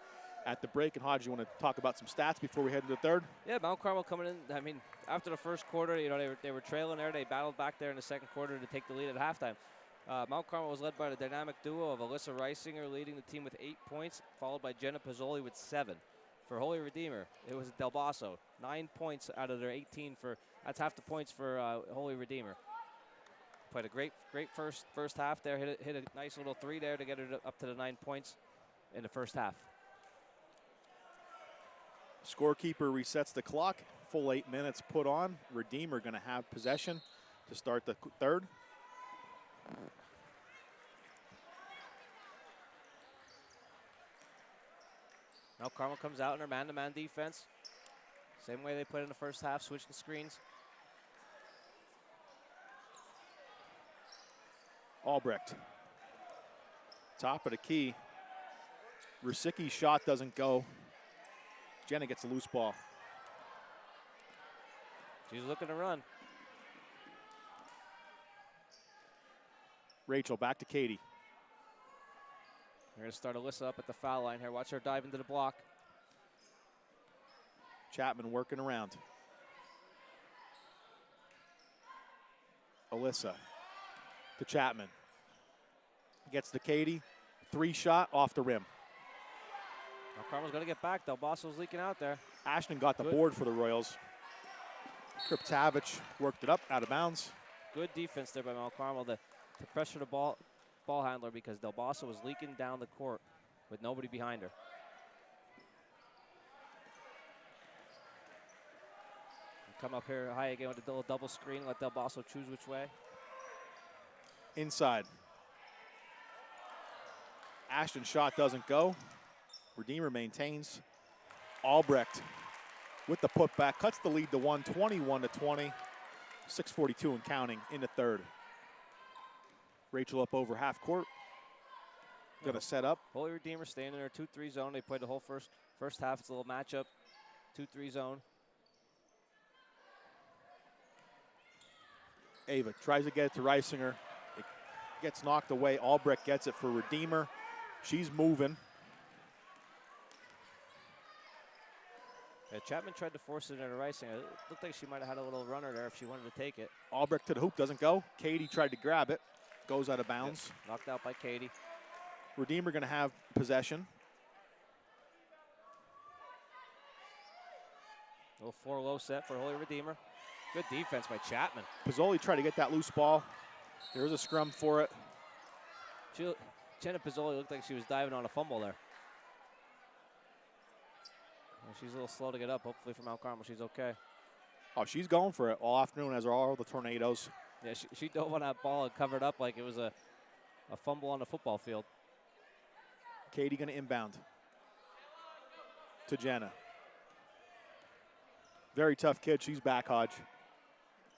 at the break. And Hodge, you want to talk about some stats before we head to the third? Yeah, Mount Carmel coming in. I mean, after the first quarter, you know, they were trailing there. They battled back there in the second quarter to take the lead at halftime. Mount Carmel was led by the dynamic duo of Alyssa Reisinger leading the team with 8 points, followed by Jenna Pizzoli with 7. For Holy Redeemer, it was Del Basso, 9 points out of their 18 that's half the points for Holy Redeemer. Played a great first half there, hit a nice little 3 there to get it up to the 9 points in the first half. Scorekeeper resets the clock, full 8 minutes put on. Redeemer gonna have possession to start the third. Now Carmel comes out in their man-to-man defense. Same way they played in the first half, switching screens. Albrecht. Top of the key. Rusicki's shot doesn't go. Jenna gets a loose ball. She's looking to run. Rachel back to Katie. They're going to start Alyssa up at the foul line here. Watch her dive into the block. Chapman working around. Alyssa to Chapman. Gets to Katie. 3 shot off the rim. Now Carmel's going to get back. Del Basso's leaking out there. Ashton got the board for the Royals. Kriptavich worked it up out of bounds. Good defense there by Mount Carmel to pressure the ball handler because Del Basso was leaking down the court with nobody behind her. Come up here high again with a little double screen. Let Del Basso choose which way. Inside. Ashton's shot doesn't go. Redeemer maintains. Albrecht with the putback cuts the lead to 21-20. 6:42 and counting in the third. Rachel up over half court. Gonna set up. Holy Redeemer staying in their 2-3 zone. They played the whole first half. It's a little matchup. 2-3 zone. Ava tries to get it to Reisinger. It gets knocked away. Albrecht gets it for Redeemer. She's moving. Yeah, Chapman tried to force it into Reisinger. It looked like she might have had a little runner there if she wanted to take it. Albrecht to the hoop, doesn't go. Katie tried to grab it. Goes out of bounds. Yep. Knocked out by Katie. Redeemer gonna have possession. A little 4-low set for Holy Redeemer. Good defense by Chapman. Pizzoli tried to get that loose ball. There's a scrum for it. Jenna Pizzoli looked like she was diving on a fumble there. Well, she's a little slow to get up. Hopefully for Mount Carmel, she's okay. Oh, she's going for it all afternoon, as are all the Tornadoes. Yeah, she dove on that ball and covered up like it was a fumble on the football field. Katie gonna inbound to Jenna. Very tough kid. She's back, Hodge.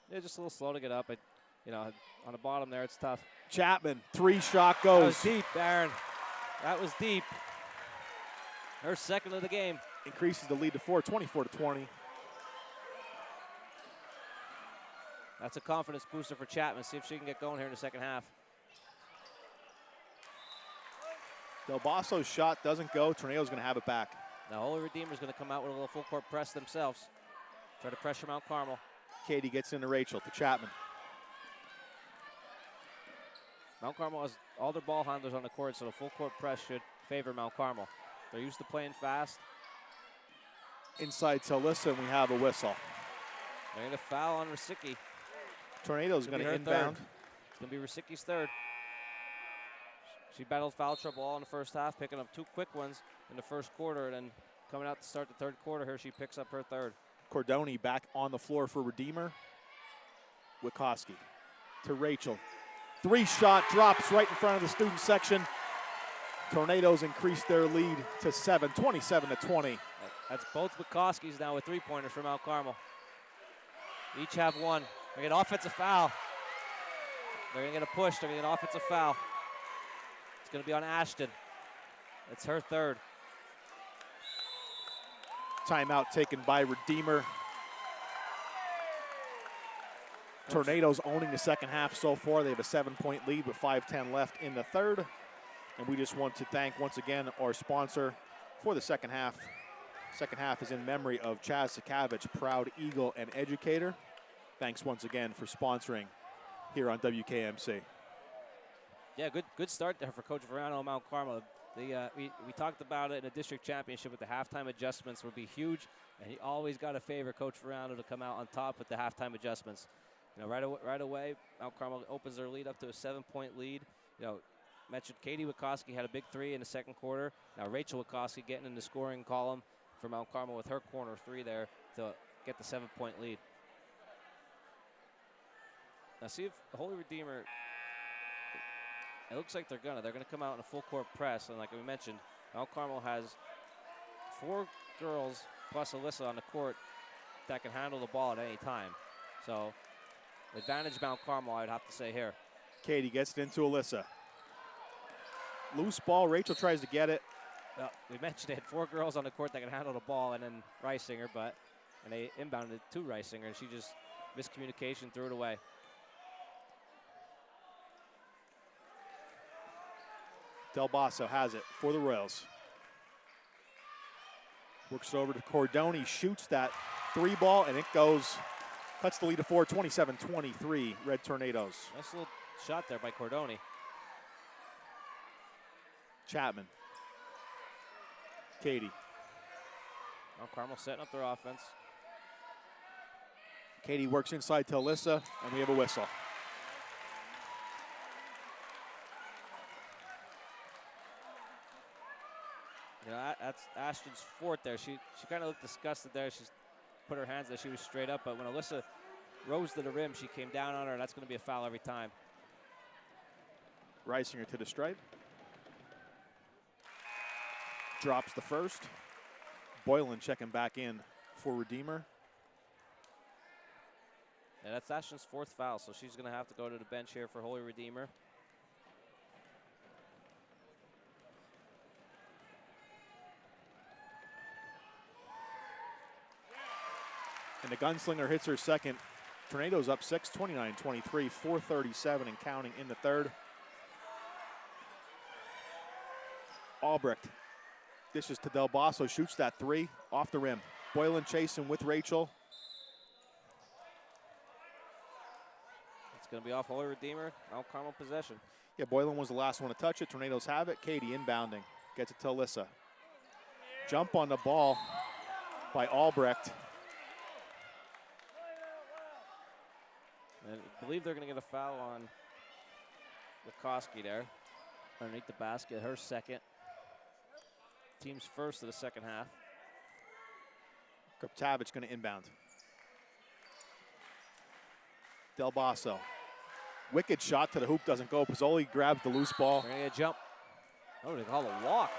Yeah, just a little slow to get up. But, you know, on the bottom there, it's tough. Chapman, 3-shot That was goes. deep, Aaron. That was deep. Her second of the game. Increases the lead to 4, 24-20. That's a confidence booster for Chapman. See if she can get going here in the second half. Del Basso's shot doesn't go. Tornado's going to have it back. Now Holy Redeemer's going to come out with a little full court press themselves. Try to pressure Mount Carmel. Katie gets into Rachel to Chapman. Mount Carmel has all their ball handlers on the court, so the full court press should favor Mount Carmel. They're used to playing fast. Inside to Alyssa, and we have a whistle. They're going to foul on Rosicki. Tornado's going to inbound. It's going to be Rosicki's third. She battled foul trouble all in the first half, picking up 2 quick ones in the first quarter, and then coming out to start the third quarter here, she picks up her third. Cordoni back on the floor for Redeemer. Wikoski to Rachel. 3-shot drops right in front of the student section. Tornadoes increase their lead to 7, 27-20. That's both Wikoskis now with 3-pointers for Mount Carmel. Each have one. They get an offensive foul. They're going to get a push. They're going to get an offensive foul. It's going to be on Ashton. It's her third. Timeout taken by Redeemer. Tornadoes owning the second half so far. They have a 7-point lead with 5:10 left in the third. And we just want to thank once again our sponsor for the second half. Second half is in memory of Chaz Sakavich, proud Eagle and educator. Thanks once again for sponsoring here on WKMC. Yeah, good start there for Coach Verano and Mount Carmel. We talked about it in the district championship with the halftime adjustments would be huge, and he always got to favor Coach Verano to come out on top with the halftime adjustments. You know, right away, Mount Carmel opens their lead up to a 7-point lead. You know, mentioned Katie Wikoski had a big 3 in the second quarter. Now Rachel Wikoski getting in the scoring column for Mount Carmel with her corner 3 there to get the 7-point lead. Now see if Holy Redeemer, it looks like they're gonna come out in a full court press, and like we mentioned, Mount Carmel has 4 girls plus Alyssa on the court that can handle the ball at any time. So advantage Mount Carmel, I'd have to say here. Katie gets it into Alyssa. Loose ball, Rachel tries to get it. We mentioned they had 4 girls on the court that can handle the ball, and then Reisinger, and they inbounded it to Reisinger, and she just miscommunication, threw it away. Del Basso has it for the Royals. Works it over to Cordoni, shoots that 3 ball, and it goes, cuts the lead to 4, 27-23, Red Tornadoes. Nice little shot there by Cordoni. Chapman. Katie. Mount Carmel setting up their offense. Katie works inside to Alyssa, and we have a whistle. You know, that's Ashton's 4th there. She kind of looked disgusted there. She's put her hands there. She was straight up, but when Alyssa rose to the rim, she came down on her, and that's going to be a foul every time. Reisinger to the stripe. Drops the first. Boylan checking back in for Redeemer. And that's Ashton's 4th foul, so she's going to have to go to the bench here for Holy Redeemer. And the gunslinger hits her second. Tornadoes up 6, 29-23, 4:37 and counting in the third. Albrecht dishes to Del Basso, shoots that 3 off the rim. Boylan chasing with Rachel. It's going to be off Holy Redeemer, Mount Carmel possession. Yeah, Boylan was the last one to touch it. Tornadoes have it. Katie inbounding. Gets it to Alyssa. Jump on the ball by Albrecht. And I believe they're going to get a foul on Wikoski there underneath the basket. Her second. Team's first of the second half. Kriptavich going to inbound. Del Basso. Wicked shot to the hoop, doesn't go. Pozzoli grabs the loose ball. They're going to get a jump. Oh, they call a walk.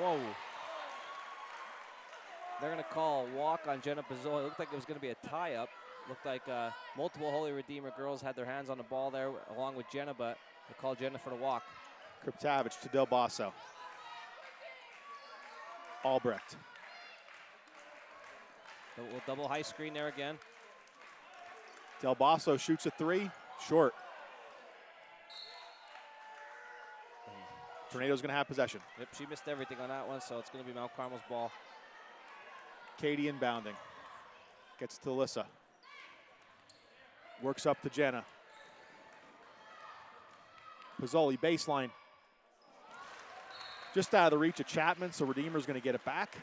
Whoa. They're going to call a walk on Jenna Pozzoli. It looked like it was going to be a tie-up. Looked like multiple Holy Redeemer girls had their hands on the ball there along with Jenna, but they called Jenna for the walk. Kriptavich to Del Basso. Albrecht. A little double high screen there again. Del Basso shoots a 3, short. Tornado's going to have possession. Yep, she missed everything on that one, so it's going to be Mount Carmel's ball. Katie inbounding. Gets to Alyssa. Works up to Jenna. Pozzoli, baseline. Just out of the reach of Chapman, so Redeemer's going to get it back.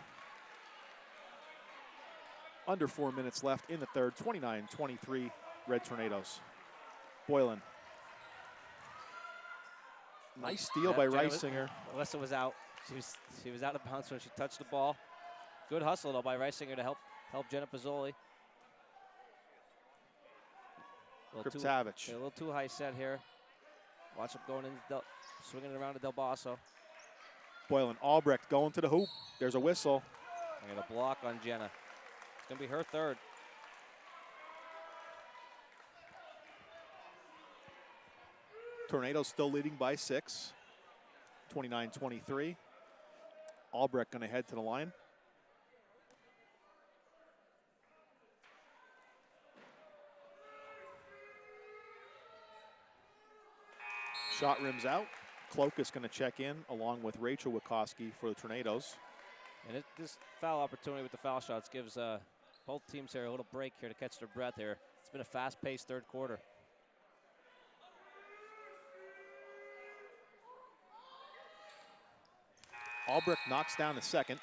Under 4 minutes left in the third. 29-23, Red Tornadoes. Boylan. Nice steal by Reisinger. Alyssa was out. She was out of bounds when she touched the ball. Good hustle though by Reisinger to help Jenna Pozzoli. Kriptavich. A little too high set here. Watch him going in, swinging it around to Del Basso. Boylan, Albrecht going to the hoop. There's a whistle. And a block on Jenna. It's going to be her third. Tornadoes still leading by 6. 29-23. Albrecht going to head to the line. Shot rims out. Cloak is going to check in along with Rachel Wikoski for the Tornadoes. And this foul opportunity with the foul shots gives both teams here a little break here to catch their breath here. It's been a fast-paced third quarter. Albrecht knocks down the second,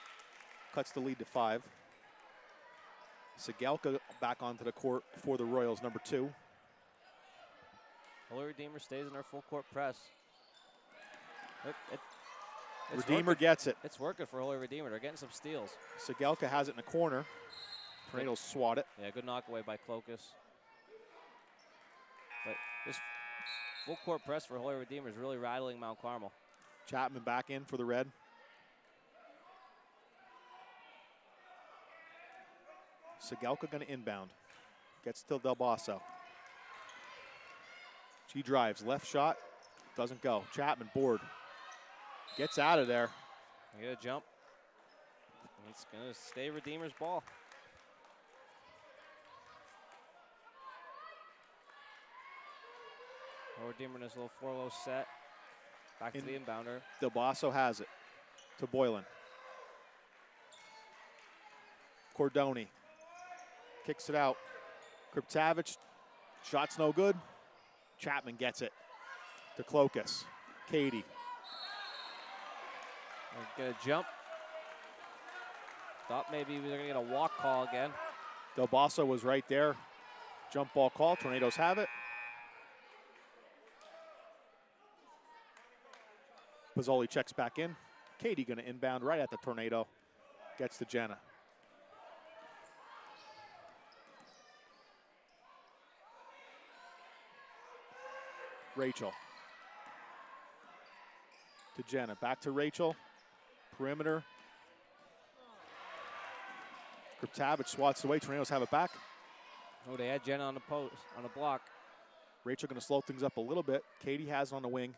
cuts the lead to 5. Segelka back onto the court for the Royals, number 2. Holy Redeemer stays in their full court press. Redeemer gets it. It's working for Holy Redeemer. They're getting some steals. Segelka has it in the corner. Tornadoes swat it. Yeah, good knock away by Clokus. But this full court press for Holy Redeemer is really rattling Mount Carmel. Chapman back in for the Red. Segelka going to inbound. Gets to Del Basso. She drives. Left shot. Doesn't go. Chapman board. Gets out of there. Get a jump. It's going to stay Redeemer's ball. Redeemer in his little 4-low set. Back to the inbounder. Del Basso has it to Boylan. Cordoni kicks it out. Kriptavich, shot's no good. Chapman gets it to Clokus. Katie. Get a jump. Thought maybe we were going to get a walk call again. Del Basso was right there. Jump ball call. Tornadoes have it. Pozzoli checks back in. Katie going to inbound right at the Tornado. Gets to Jenna. Rachel. To Jenna. Back to Rachel. Perimeter. Kriptavich swats away. Tornadoes have it back. Oh, they had Jenna on the post, on the block. Rachel going to slow things up a little bit. Katie has on the wing.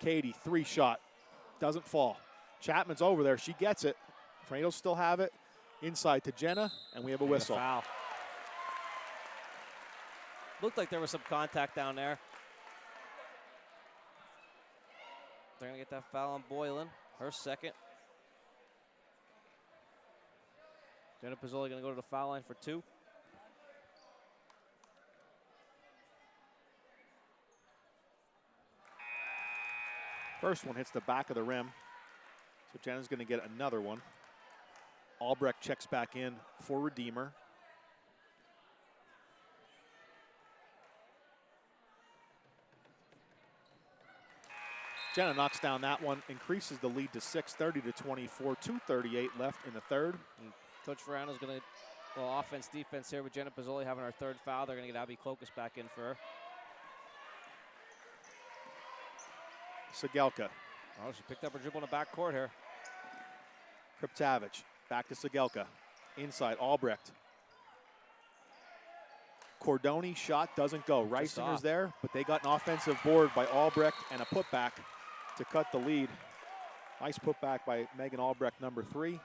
Katie, 3-shot. Doesn't fall. Chapman's over there. She gets it. Tornadoes still have it. Inside to Jenna, and we have a whistle. Foul. Looked like there was some contact down there. They're going to get that foul on Boylan. Her second. Jenna Pozzoli going to go to the foul line for 2. First one hits the back of the rim. So Jenna's going to get another one. Albrecht checks back in for Redeemer. Jenna knocks down that one, increases the lead to 6, 30-24, 2:38 left in the third. And Coach Ferrano's going to, well, offense, defense here with Jenna Pozzoli having her third foul. They're going to get Abby Clokus back in for her. Segelka. Oh, she picked up her dribble in the back court here. Kriptavich, back to Segelka. Inside, Albrecht. Cordoni, shot doesn't go. Reisinger's there, but they got an offensive board by Albrecht and a putback to cut the lead. Nice putback by Megan Albrecht, number 3.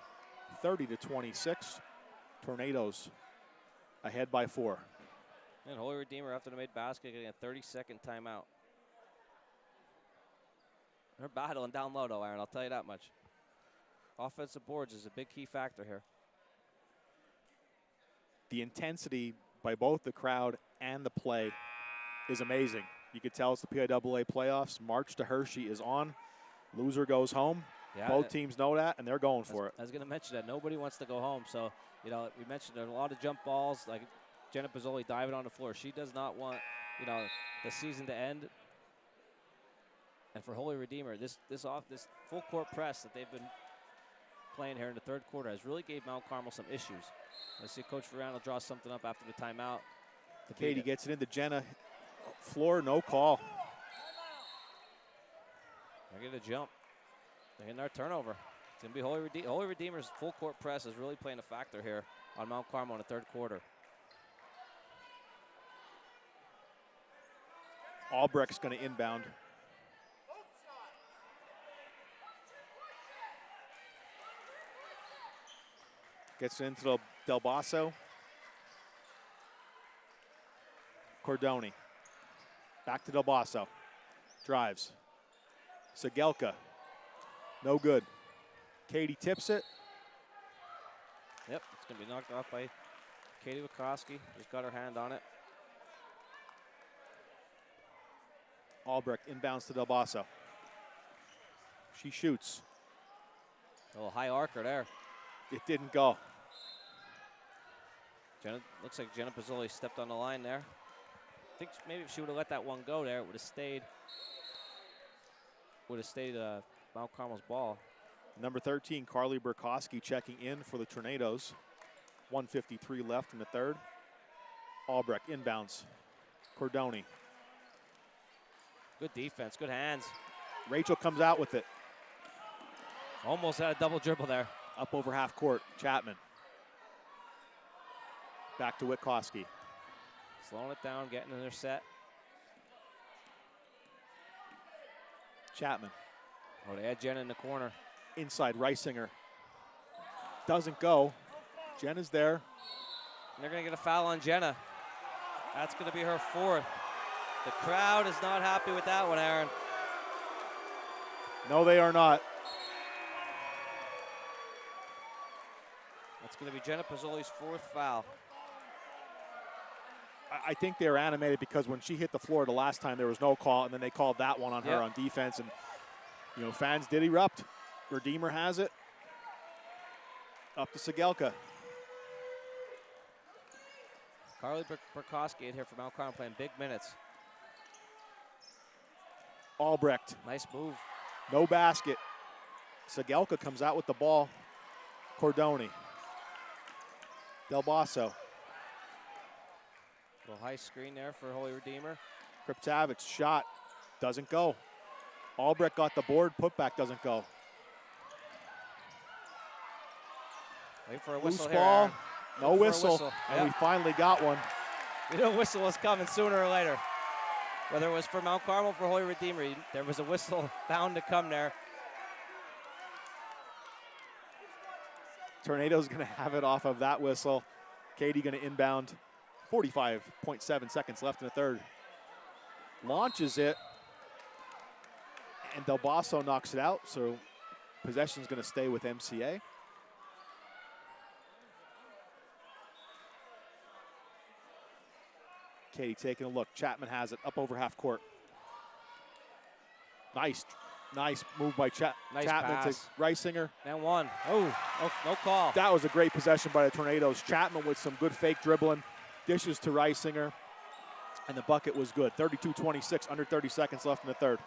30-26. Tornadoes ahead by 4. And Holy Redeemer, after the made basket, getting a 30-second timeout. They're battling down low, though, Aaron. I'll tell you that much. Offensive boards is a big key factor here. The intensity by both the crowd and the play is amazing. You could tell it's the PIAA playoffs. March to Hershey is on. Loser goes home. Yeah, Both teams know that, and they're going for it. I was going to mention that. Nobody wants to go home. So, you know, we mentioned there's a lot of jump balls, like Jenna Pizzoli diving on the floor. She does not want, you know, the season to end. And for Holy Redeemer, this full court press that they've been playing here in the third quarter has really gave Mount Carmel some issues. I see Coach Ferrano draw something up after the timeout. Katie gets it into Jenna. Floor, no call. They're going to jump. They're getting our turnover. It's going to be Holy Redeemer. Holy Redeemer's full court press is really playing a factor here on Mount Carmel in the third quarter. Albrecht's going to inbound. Gets it into Del Basso. Cordoni. Back to Del Basso. Drives. Sagelka. No good. Katie tips it. Yep, it's going to be knocked off by Katie Wachowski. Just got her hand on it. Albrecht inbounds to Del Basso. She shoots. A little high arcer there. It didn't go. Looks like Jenna Pizzoli stepped on the line there. I think maybe if she would have let that one go there, it would have stayed. Mount Carmel's ball. Number 13, Carly Burkowski checking in for the Tornadoes. 1:53 left in the third. Albrecht inbounds. Cordoni. Good defense, good hands. Rachel comes out with it. Almost had a double dribble there. Up over half court, Chapman. Back to Witkowski. Slowing it down, getting in their set. Chapman. Oh, they had Jenna in the corner. Inside, Reisinger. Doesn't go. Jenna's there. And they're going to get a foul on Jenna. That's going to be her fourth. The crowd is not happy with that one, Aaron. No, they are not. That's going to be Jenna Pizzoli's fourth foul. I think they're animated because when she hit the floor the last time, there was no call, and then they called that one on her on defense. And, you know, fans did erupt. Redeemer has it. Up to Sagelka. Carly Burkowski in here for Mount Carmel playing big minutes. Albrecht. Nice move. No basket. Sagelka comes out with the ball. Cordoni. Del Basso. Little high screen there for Holy Redeemer. Kriptavich shot. Doesn't go. Albrecht got the board. Putback doesn't go. Wait for a whistle Loose here, ball. Aaron. No whistle. And Yep. we finally got one. We knew a whistle was coming sooner or later. Whether it was for Mount Carmel or for Holy Redeemer, there was a whistle bound to come there. Tornado's going to have it off of that whistle. Katie going to inbound. 45.7 seconds left in the third. Launches it. And Del Basso knocks it out. So possession's going to stay with MCA. Katie taking a look. Chapman has it up over half court. Nice move by Nice Chapman pass. to Reisinger. And one. Oh, no call. That was a great possession by the Tornadoes. Chapman with some good fake dribbling. Dishes to Reisinger. And the bucket was good. 32-26, under 30 seconds left in the third.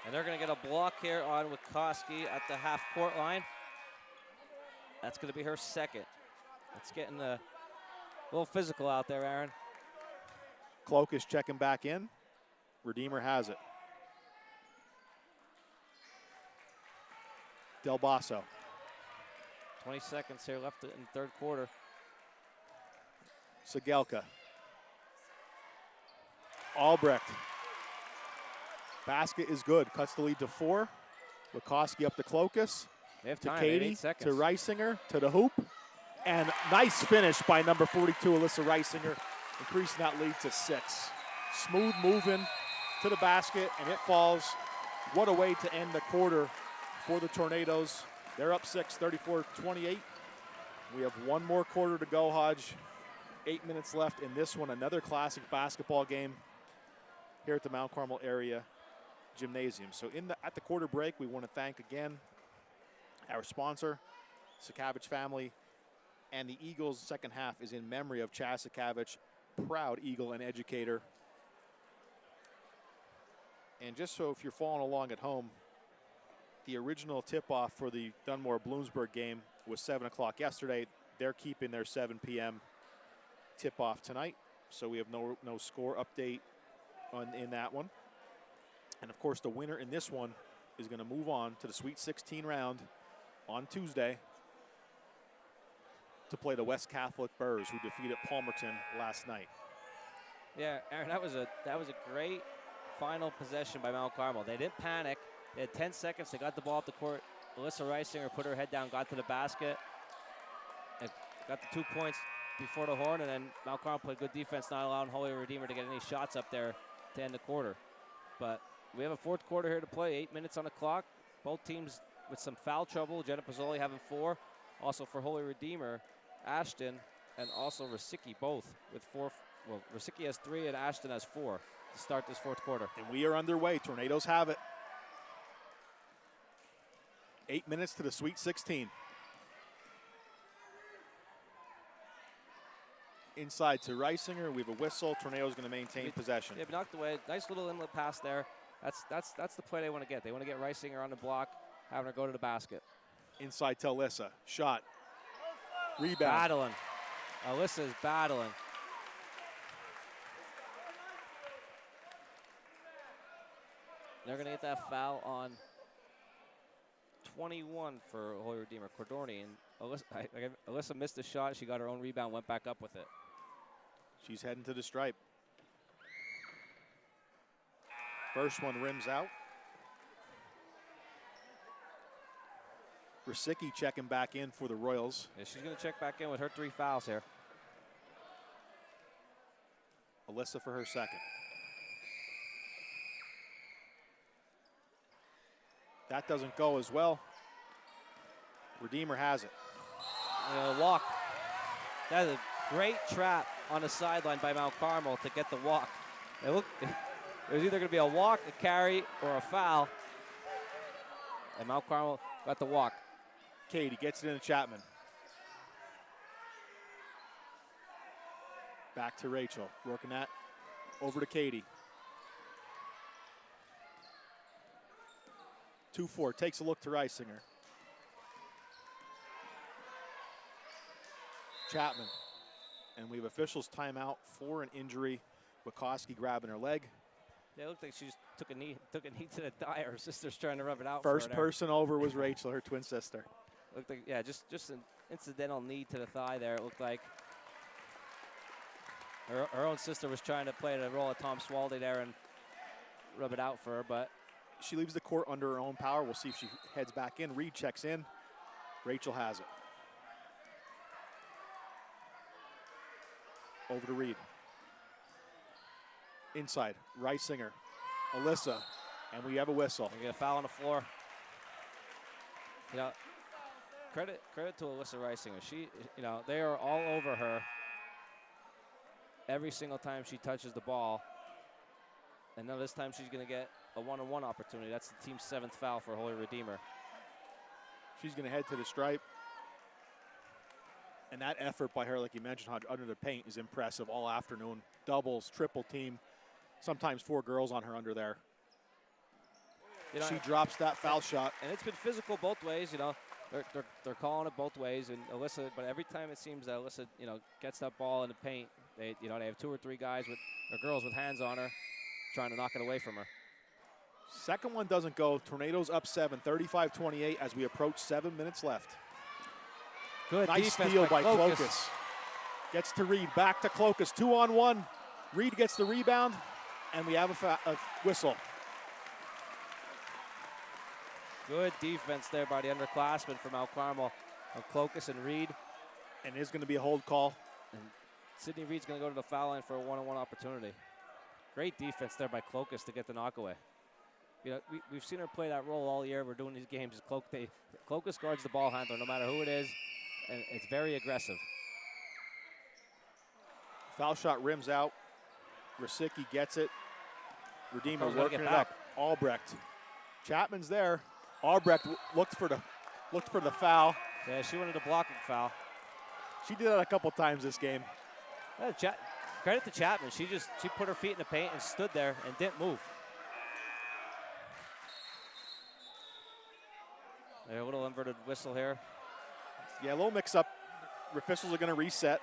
And they're going to get a block here on Wachowski at the half-court line. That's going to be her second. It's getting a little physical out there, Aaron. Cloak is checking back in. Redeemer has it. Del Basso. 20 seconds here left in the third quarter. Sagelka. Albrecht. Basket is good. Cuts the lead to 4. Wachowski up to Clokus. They have To time. Katie. 8 seconds. To Reisinger. To the hoop. And nice finish by number 42, Alyssa Reisinger. increasing that lead to 6. Smooth moving to the basket, and it falls. What a way to end the quarter for the Tornadoes. They're up 6, 34-28. We have one more quarter to go, Hodge. 8 minutes left in this one. Another classic basketball game here at the Mount Carmel area gymnasium. So at the quarter break, we want to thank again our sponsor, Sakavich family, and the Eagles' second half is in memory of Chaz Sakavich, proud Eagle and educator. And just so if you're following along at home, the original tip-off for the Dunmore-Bloomsburg game was 7 o'clock yesterday. They're keeping their 7 p.m. tip-off tonight, so we have no score update in that one. And, of course, the winner in this one is going to move on to the Sweet 16 round on Tuesday to play the West Catholic Burrs, who defeated Palmerton last night. Yeah, Aaron, that was a great final possession by Mount Carmel. They didn't panic. They had 10 seconds. They got the ball up the court. Alyssa Reisinger put her head down, got to the basket, and got the 2 points before the horn. And then Mount Carmel played good defense, not allowing Holy Redeemer to get any shots up there to end the quarter. But we have a fourth quarter here to play. 8 minutes on the clock. Both teams with some foul trouble. Jenna Pozzoli having 4. Also for Holy Redeemer, Ashton and also Rasicki both with 4. Well, Rasicki has 3 and Ashton has 4 to start this fourth quarter. And we are underway. Tornadoes have it. 8 minutes to the Sweet 16. Inside to Reisinger. We have a whistle. Tornado's going to maintain possession. Yeah, but knocked away. Nice little inlet pass there. That's the play they want to get. They want to get Reisinger on the block, having her go to the basket. Inside to Alyssa. Shot. Rebound. Battling. Alyssa is battling. They're going to get that foul on 21 for Holy Redeemer, Cordoni. And Alyssa missed the shot. She got her own rebound, went back up with it. She's heading to the stripe. First one rims out. Rasicki checking back in for the Royals. Yeah, she's going to check back in with her 3 fouls here. Alyssa for her second. That doesn't go as well. Redeemer has it. Walk. That is a great trap on the sideline by Mount Carmel to get the walk. It was either going to be a walk, a carry, or a foul. And Mount Carmel got the walk. Katie gets it into Chapman. Back to Rachel. Working that over to Katie. 2-4. Takes a look to Reisinger. Chapman. And we have officials timeout for an injury. Wachowski grabbing her leg. Yeah, it looked like she just took a knee to the thigh. Her sister's trying to rub it out. First person over was Rachel, her twin sister. Looked like, yeah, just an incidental knee to the thigh there. It looked like her own sister was trying to play the role of Tom Swaldy there and rub it out for her, but she leaves the court under her own power. We'll see if she heads back in. Reed checks in. Rachel has it. Over to Reed. Inside, Reisinger, Alyssa, and we have a whistle. We get a foul on the floor. You know, credit to Alyssa Reisinger. She, they are all over her every single time she touches the ball. And now this time she's going to get a one-on-one opportunity. That's the team's 7th foul for Holy Redeemer. She's going to head to the stripe. And that effort by her, like you mentioned, under the paint is impressive all afternoon. Doubles, triple team, sometimes 4 girls on her under there. She drops that foul shot. And it's been physical both ways, They're calling it both ways, and Alyssa. But every time it seems that Alyssa, gets that ball in the paint, they have 2 or 3 guys or girls with hands on her, trying to knock it away from her. Second one doesn't go. Tornadoes up 7, 35-28 as we approach 7 minutes left. Good nice defense steal by Clokus. Clokus. Gets to Reed, back to Clokus, 2-on-1. Reed gets the rebound, and we have a whistle. Good defense there by the underclassmen from Mount Carmel of Clokus and Reed. And there's going to be a hold call. And Sydney Reed's going to go to the foul line for a one-on-one opportunity. Great defense there by Clokus to get the knockaway. You know, we've seen her play that role all year. We're doing these games. Clokus guards the ball handler no matter who it is, and it's very aggressive. Foul shot rims out. Rosicki gets it. Redeemer Carmel's gotta working get it back. up. Albrecht. Chapman's there. Albrecht looked for the foul. Yeah, she wanted a blocking foul. She did that a couple times this game. Credit to Chapman. She put her feet in the paint and stood there and didn't move. A little inverted whistle here. Yeah, a little mix-up. Officials are going to reset.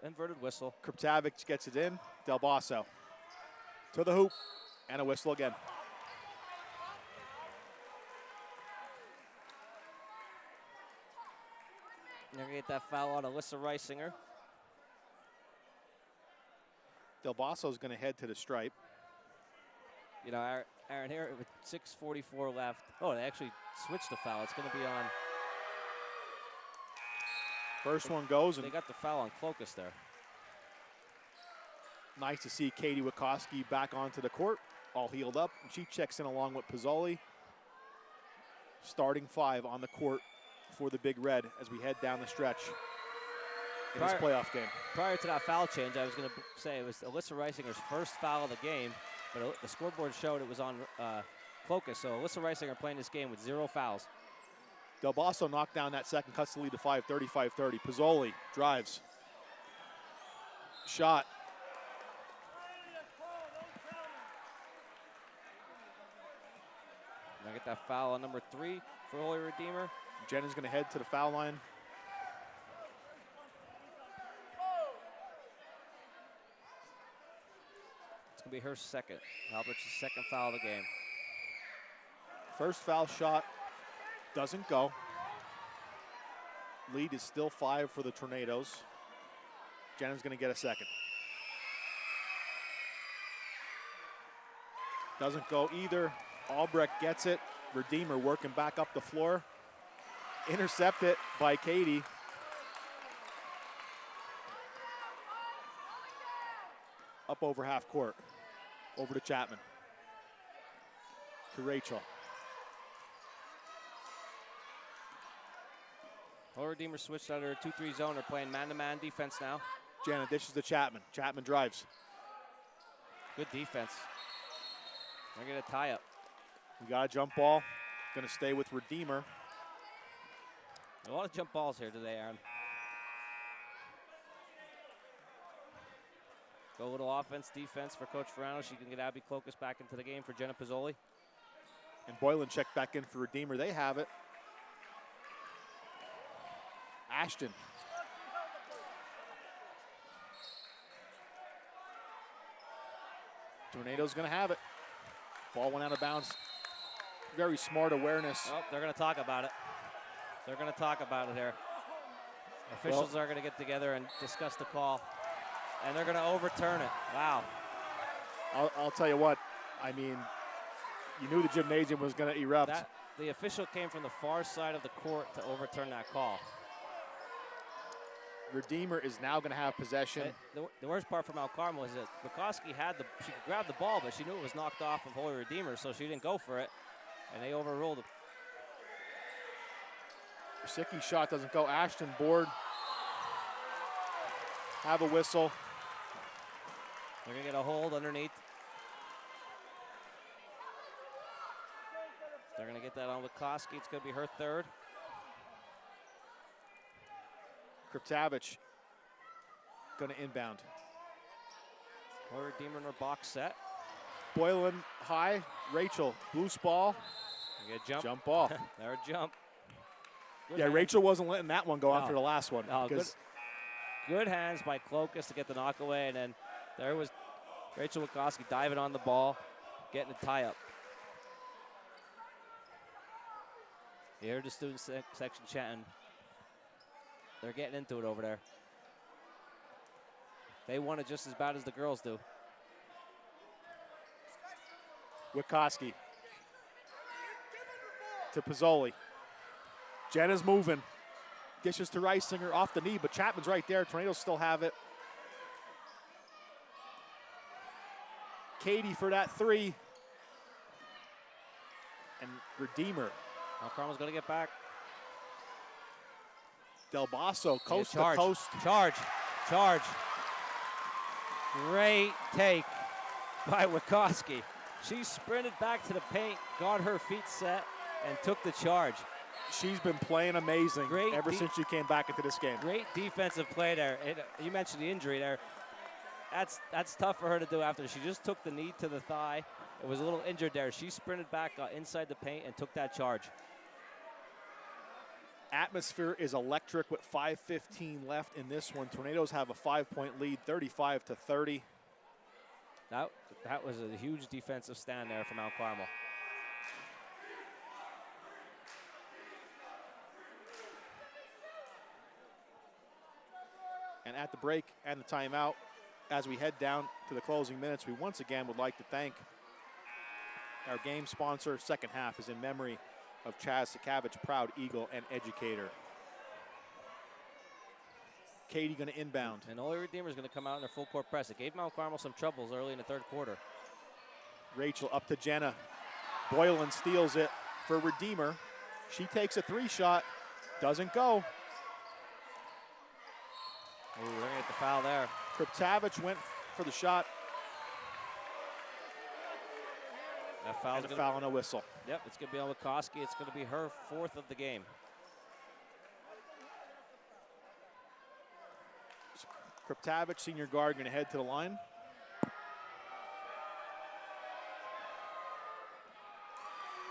Inverted whistle. Kriptavic gets it in. Del Basso to the hoop, and a whistle again. They're going to get that foul on Alyssa Reisinger. Del Basso's going to head to the stripe. You know, Aaron, here with 6:44 left. Oh, they actually switched the foul. It's going to be on. First one goes, and They got the foul on Clokus there. nice to see Katie Wikoski back onto the court, all healed up. And she checks in along with Pizzoli. Starting 5 on the court for the Big Red as we head down the stretch in this playoff game. Prior to that foul change, I was going to say it was Alyssa Reisinger's first foul of the game, but the scoreboard showed it was on Clokus. So Alyssa Reisinger playing this game with 0 fouls. Del Basso knocked down that second, cuts the lead to 5, 35-30. Pizzoli drives. Shot. And I get that foul on number 3 for Holy Redeemer. Jenna's going to head to the foul line. It's going to be her second. Albert's second foul of the game. First foul shot doesn't go. Lead is still 5 for the Tornadoes. Jenna's going to get a second. Doesn't go either. Albrecht gets it. Redeemer working back up the floor. Intercepted by Katie. Up over half court. Over to Chapman. To Rachel. Holy Redeemer switched out of her 2-3 zone. They're playing man-to-man defense now. Jenna dishes to Chapman. Chapman drives. Good defense. They're going to tie up. We got a jump ball. Going to stay with Redeemer. A lot of jump balls here today, Aaron. Go a little offense, defense for Coach Ferrano. She can get Abby Clokus back into the game for Jenna Pizzoli. And Boylan checked back in for Redeemer. They have it. Ashton. Tornado's going to have it. Ball went out of bounds. Very smart awareness. Oh, they're going to talk about it. They're going to talk about it here. Officials are going to get together and discuss the call. And they're going to overturn it. Wow. I'll tell you what. I mean, you knew the gymnasium was going to erupt. The official came from the far side of the court to overturn that call. Redeemer is now going to have possession. The worst part for Mount Carmel is that Wikoski she could grab the ball, but she knew it was knocked off of Holy Redeemer, so she didn't go for it, and they overruled it. Rosicki's shot doesn't go. Ashton board. Have a whistle. They're going to get a hold underneath. They're going to get that on Wikoski. It's going to be her third. Kriptavic going to inbound. Holy Redeemer in her box set. Boylan high. Rachel, loose ball. You get a jump. Jump ball. There, jump. Good Yeah, hand. Rachel wasn't letting that one go after the last one. No, good hands by Clokus to get the knockaway, and then there was Rachel Wikoski diving on the ball, getting a tie-up. You heard the student section chanting. They're getting into it over there. They want it just as bad as the girls do. Wikoski. to Pizzoli. Jenna's moving. Dishes to Reisinger off the knee, but Chapman's right there. Tornadoes still have it. Katie for that three. And Redeemer. Mount Carmel's going to get back. Del Basso, coast to charge. coast. Charge. Great take by Wikoski. She sprinted back to the paint, got her feet set, and took the charge. She's been playing amazing ever since she came back into this game. Great defensive play there. You mentioned the injury there. That's tough for her to do after. She just took the knee to the thigh. It was a little injured there. She sprinted back, got inside the paint, and took that charge. Atmosphere is electric with 5:15 left in this one. Tornadoes have a 5-point lead, 35-30. That was a huge defensive stand there for Mount Carmel. And at the break and the timeout, as we head down to the closing minutes, we once again would like to thank our game sponsor. Second half is in memory of Chaz Sakavich, proud Eagle and educator. Katie going to inbound. And Holy Redeemer's going to come out in their full court press. It gave Mount Carmel some troubles early in the third quarter. Rachel up to Jenna. Boylan steals it for Redeemer. She takes a three shot, doesn't go. Ooh, we're going to get the foul there. Kriptavich went for the shot. That foul's and a foul and a whistle. Yep, it's going to be on Wikoski. It's going to be her fourth of the game. Kriptavich, senior guard, going to head to the line.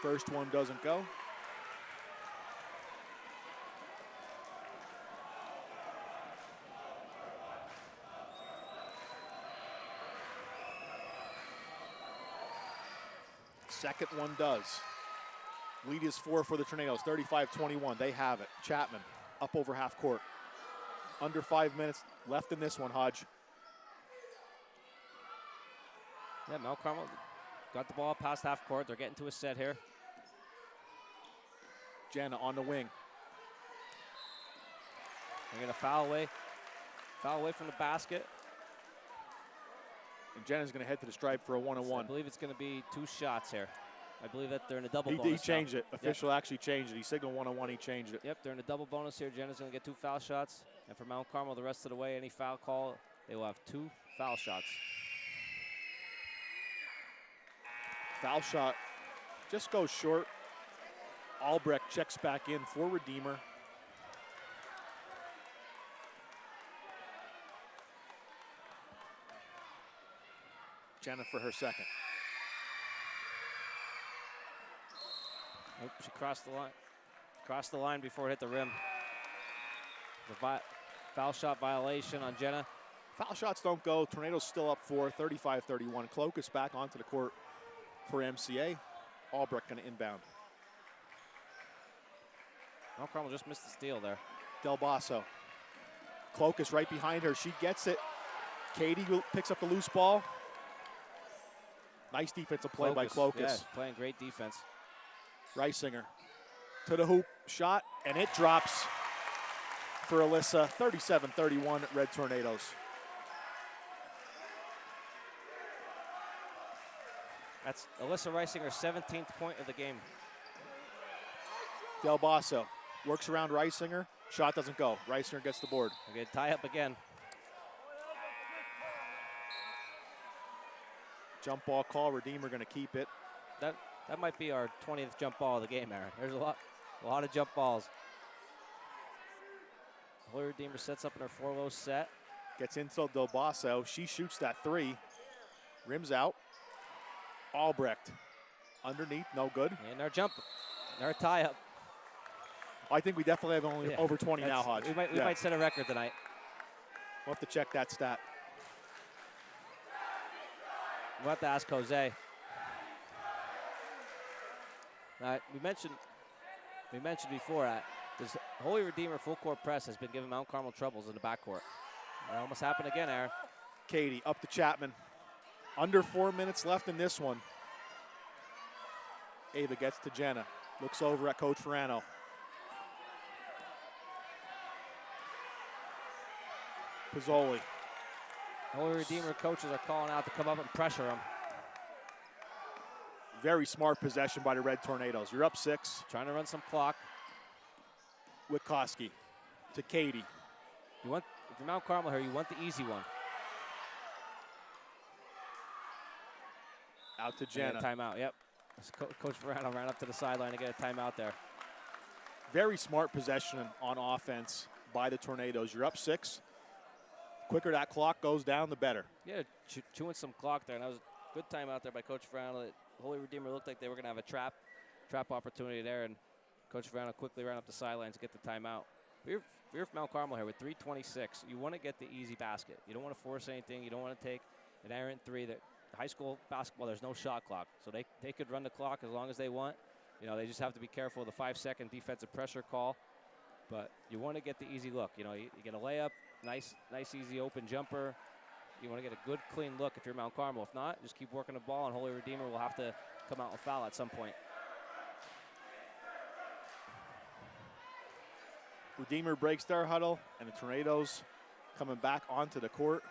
First one doesn't go. Second one does. Lead is 4 for the Tornadoes, 35-21. They have it. Chapman up over half court. Under 5 minutes left in this one, Hodge. Yeah, Mount Carmel got the ball past half court. They're getting to a set here. Jenna on the wing. They're going to foul away from the basket. And Jenna's going to head to the stripe for a one-on-one. I believe it's going to be 2 shots here. I believe that they're in a double He bonus. changed it. Official Yep. actually changed it. He signaled one-on-one, he changed it. Yep, they're in a double bonus here. Jenna's going to get 2 foul shots. And for Mount Carmel, the rest of the way, any foul call, they will have 2 foul shots. Foul shot just goes short. Albrecht checks back in for Redeemer. Jenna for her second. Oop, she crossed the line. Crossed the line before it hit the rim. The foul shot violation on Jenna. Foul shots don't go. Tornadoes still up 4, 35-31. Clokus back onto the court for MCA. Albrecht going to inbound. Mount Carmel just missed the steal there. Del Basso. Clokus right behind her. She gets it. Katie picks up the loose ball. Nice defensive play by Clokus. Yeah, playing great defense. Reisinger to the hoop. Shot, and it drops for Alyssa. 37-31 Red Tornadoes. That's Alyssa Reisinger's 17th point of the game. Del Basso works around Reisinger. Shot doesn't go. Reisinger gets the board. Okay, tie up again. Jump ball call. Redeemer going to keep it. That might be our 20th jump ball of the game, Aaron. There's a lot of jump balls. Holy Redeemer sets up in her 4-low set. Gets into Del Basso. She shoots that three. Rims out. Albrecht underneath, no good. And our jump, our tie up. I think we definitely have only over 20 now, Hodge. We might set a record tonight. We'll have to check that stat. We'll have to ask Jose. We mentioned before this Holy Redeemer full court press has been giving Mount Carmel troubles in the backcourt. That almost happened again, Aaron. Katie up to Chapman. Under 4 minutes left in this one. Ava gets to Jenna. Looks over at Coach Ferrano. Pizzoli. Holy Redeemer coaches are calling out to come up and pressure him. Very smart possession by the Red Tornadoes. You're up 6. Trying to run some clock. Witkoski to Katie. If you're Mount Carmel here, you want the easy one. Out to And Jenna. a timeout, yep. Coach Verano ran up to the sideline to get a timeout there. Very smart possession on offense by the Tornadoes. You're up 6. Quicker that clock goes down, the better. Yeah, chewing some clock there, and that was a good timeout there by Coach Verano. Holy Redeemer looked like they were going to have a trap opportunity there, and Coach Verano quickly ran up the sideline to get the timeout. We're from Mount Carmel here with 3:26. You want to get the easy basket. You don't want to force anything. You don't want to take an errant 3. That high school basketball, there's no shot clock, so they could run the clock as long as they want. You know, they just have to be careful of the 5-second defensive pressure call. But you want to get the easy look. You know, you get a layup, nice, easy open jumper. You want to get a good, clean look if you're Mount Carmel. If not, just keep working the ball, and Holy Redeemer will have to come out and foul at some point. Redeemer breaks their huddle, and the Tornadoes coming back onto the court.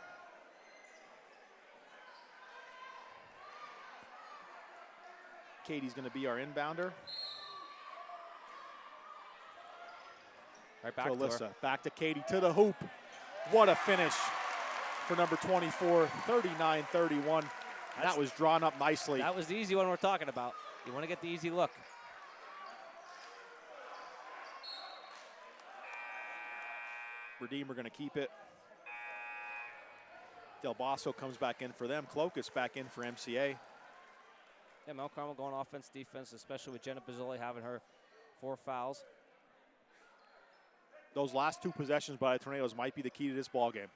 Katie's going to be our inbounder. Right back to to Alyssa. her. Back to Katie to the hoop. What a finish for number 24, 39-31. That was drawn up nicely. That was the easy one we're talking about. You want to get the easy look. Redeemer going to keep it. Del Basso comes back in for them. Clokus back in for MCA. Yeah, Mount Carmel going offense, defense, especially with Jenna Pizzoli having her 4 fouls. Those last 2 possessions by the Tornadoes might be the key to this ball game.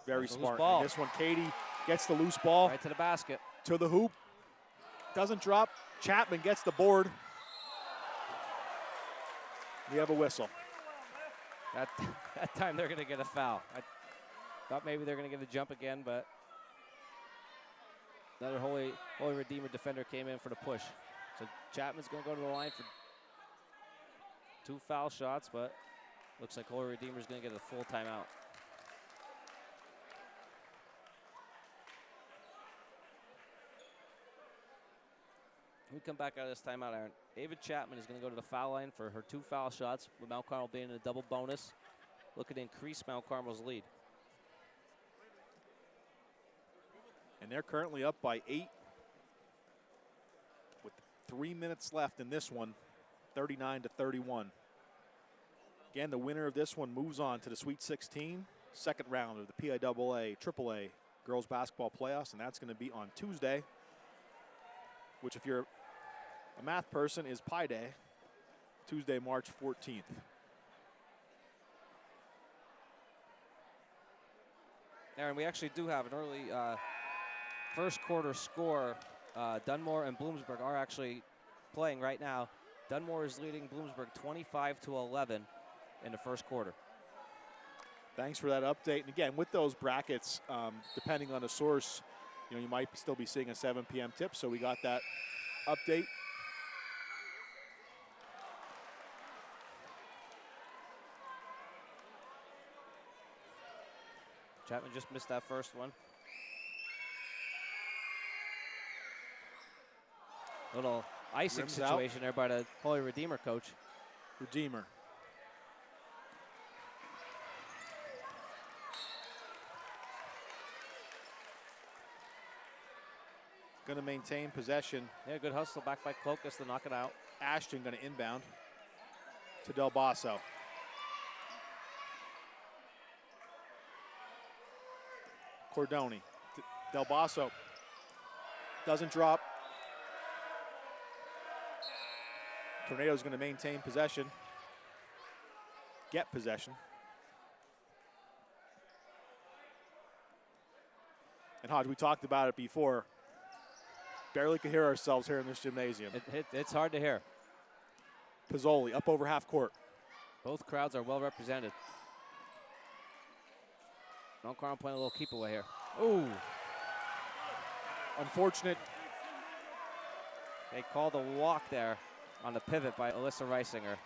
Very smart. Ball. And this one, Katie gets the loose ball. Right to the basket. To the hoop. Doesn't drop. Chapman gets the board. We have a whistle. That time they're going to get a foul. I thought maybe they're going to get a jump again, but another Holy Redeemer defender came in for the push. So Chapman's going to go to the line for 2 foul shots, but looks like Holy Redeemer's going to get a full timeout. We come back out of this timeout, Aaron. David Chapman is going to go to the foul line for her 2 foul shots, with Mount Carmel being in a double bonus, looking to increase Mount Carmel's lead. And they're currently up by 8 with 3 minutes left in this one, 39-31. Again, the winner of this one moves on to the Sweet 16, second round of the PIAA AAA girls basketball playoffs, and that's going to be on Tuesday, which if you're a math person is Pi Day, Tuesday, March 14th. Aaron, we actually do have an early first quarter score. Dunmore and Bloomsburg are actually playing right now. Dunmore is leading Bloomsburg 25-11 in the first quarter. Thanks for that update. And again, with those brackets, depending on the source, you know, you might still be seeing a 7 p.m. tip. So we got that update. Chapman just missed that first one. Little icing Rims situation there by the Holy Redeemer coach. Redeemer. Going to maintain possession. Yeah, good hustle back by Clokus to knock it out. Ashton going to inbound to Del Basso. Cordoni. Del Basso doesn't drop. Tornado's going to maintain possession. Get possession. And Hodge, we talked about it before. Barely could hear ourselves here in this gymnasium. It's hard to hear. Pizzoli up over half court. Both crowds are well represented. Mount Carmel playing a little keep away here. Ooh. Unfortunate. They called a walk there. on the pivot by Alyssa Reisinger.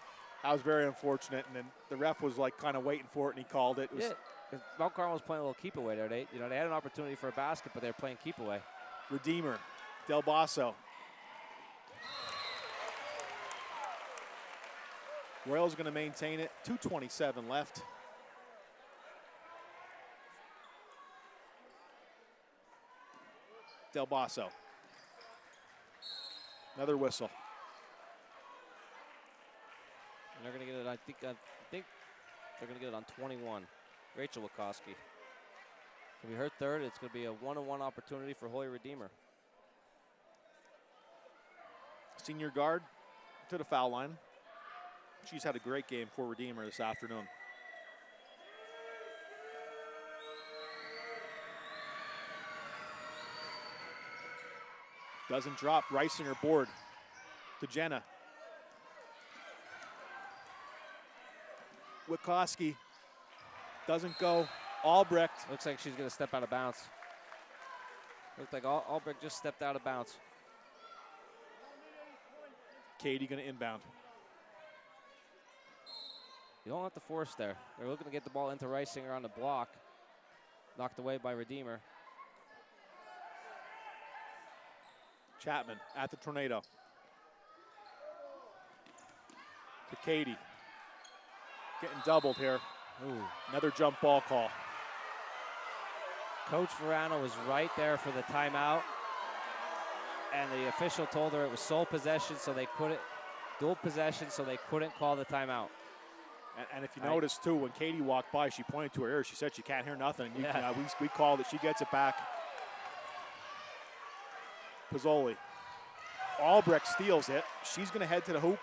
That was very unfortunate, and then the ref was like kind of waiting for it, and he called it. It was because Mount Carmel was playing a little keep away there. They had an opportunity for a basket, but they were playing keep away. Redeemer, Del Basso. Royals going to maintain it. 2:27 left. Del Basso. Another whistle. And they're going to get it, I think they're going to get it on 21. Rachel Wachowski. It'll be her third. It's going to be a one-on-one opportunity for Holy Redeemer. Senior guard to the foul line. She's had a great game for Redeemer this afternoon. Doesn't drop. Reisinger board to Jenna. Wachowski doesn't go. Albrecht. Looks like she's going to step out of bounds. Looked like Albrecht just stepped out of bounds. Katie going to inbound. You don't have to force there. They're looking to get the ball into Reisinger on the block. Knocked away by Redeemer. Chapman at the tornado. To Katie. Getting doubled here. Ooh. Another jump ball call. Coach Verano was right there for the timeout. And the official told her it was sole possession, so they couldn't, dual possession, so they couldn't call the timeout. And if you notice, too, when Katie walked by, she pointed to her ear. She said she can't hear nothing. We called it. She gets it back. Pizzoli. Albrecht steals it. She's going to head to the hoop.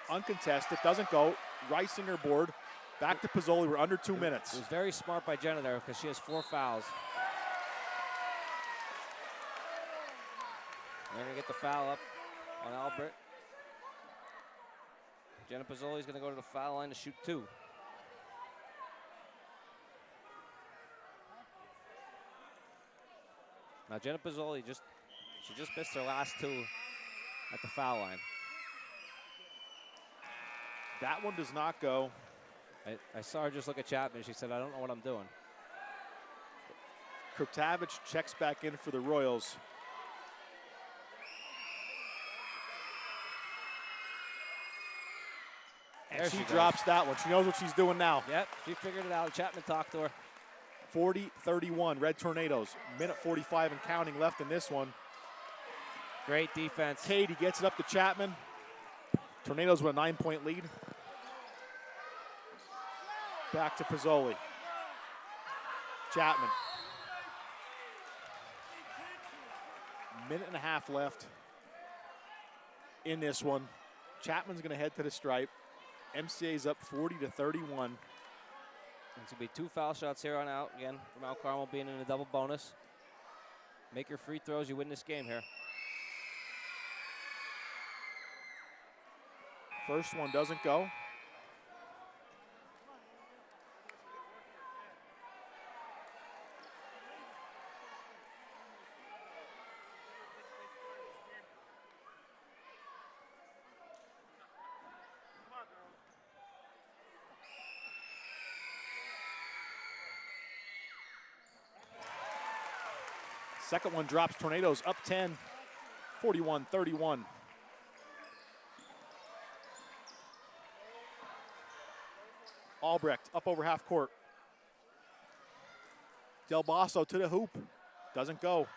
Uncontested. Doesn't go. Reisinger board. Back to Pizzoli. We're under 2 minutes. It was very smart by Jenna there because she has 4 fouls. They're going to get the foul up on Albrecht. Jenna Pizzoli is going to go to the foul line to shoot 2. Now Jenna Pizzoli she just missed her last 2 at the foul line. That one does not go. I saw her just look at Chapman. She said, I don't know what I'm doing. Kriptavich checks back in for the Royals. And she drops that one. She knows what she's doing now. Yep, she figured it out. Chapman talked to her. 40-31, Red Tornadoes. Minute 45 and counting left in this one. Great defense. Katie gets it up to Chapman. Tornadoes with a 9-point lead. Back to Pizzoli. Chapman. Minute and a half left in this one. Chapman's going to head to the stripe. MCA's up 40-31. It's going to be 2 foul shots here on out. Again, for Mount Carmel being in a double bonus. Make your free throws, you win this game here. First one doesn't go. Second one drops. Tornadoes up 10, 41-31. Albrecht up over half court. Del Basso to the hoop. Doesn't go.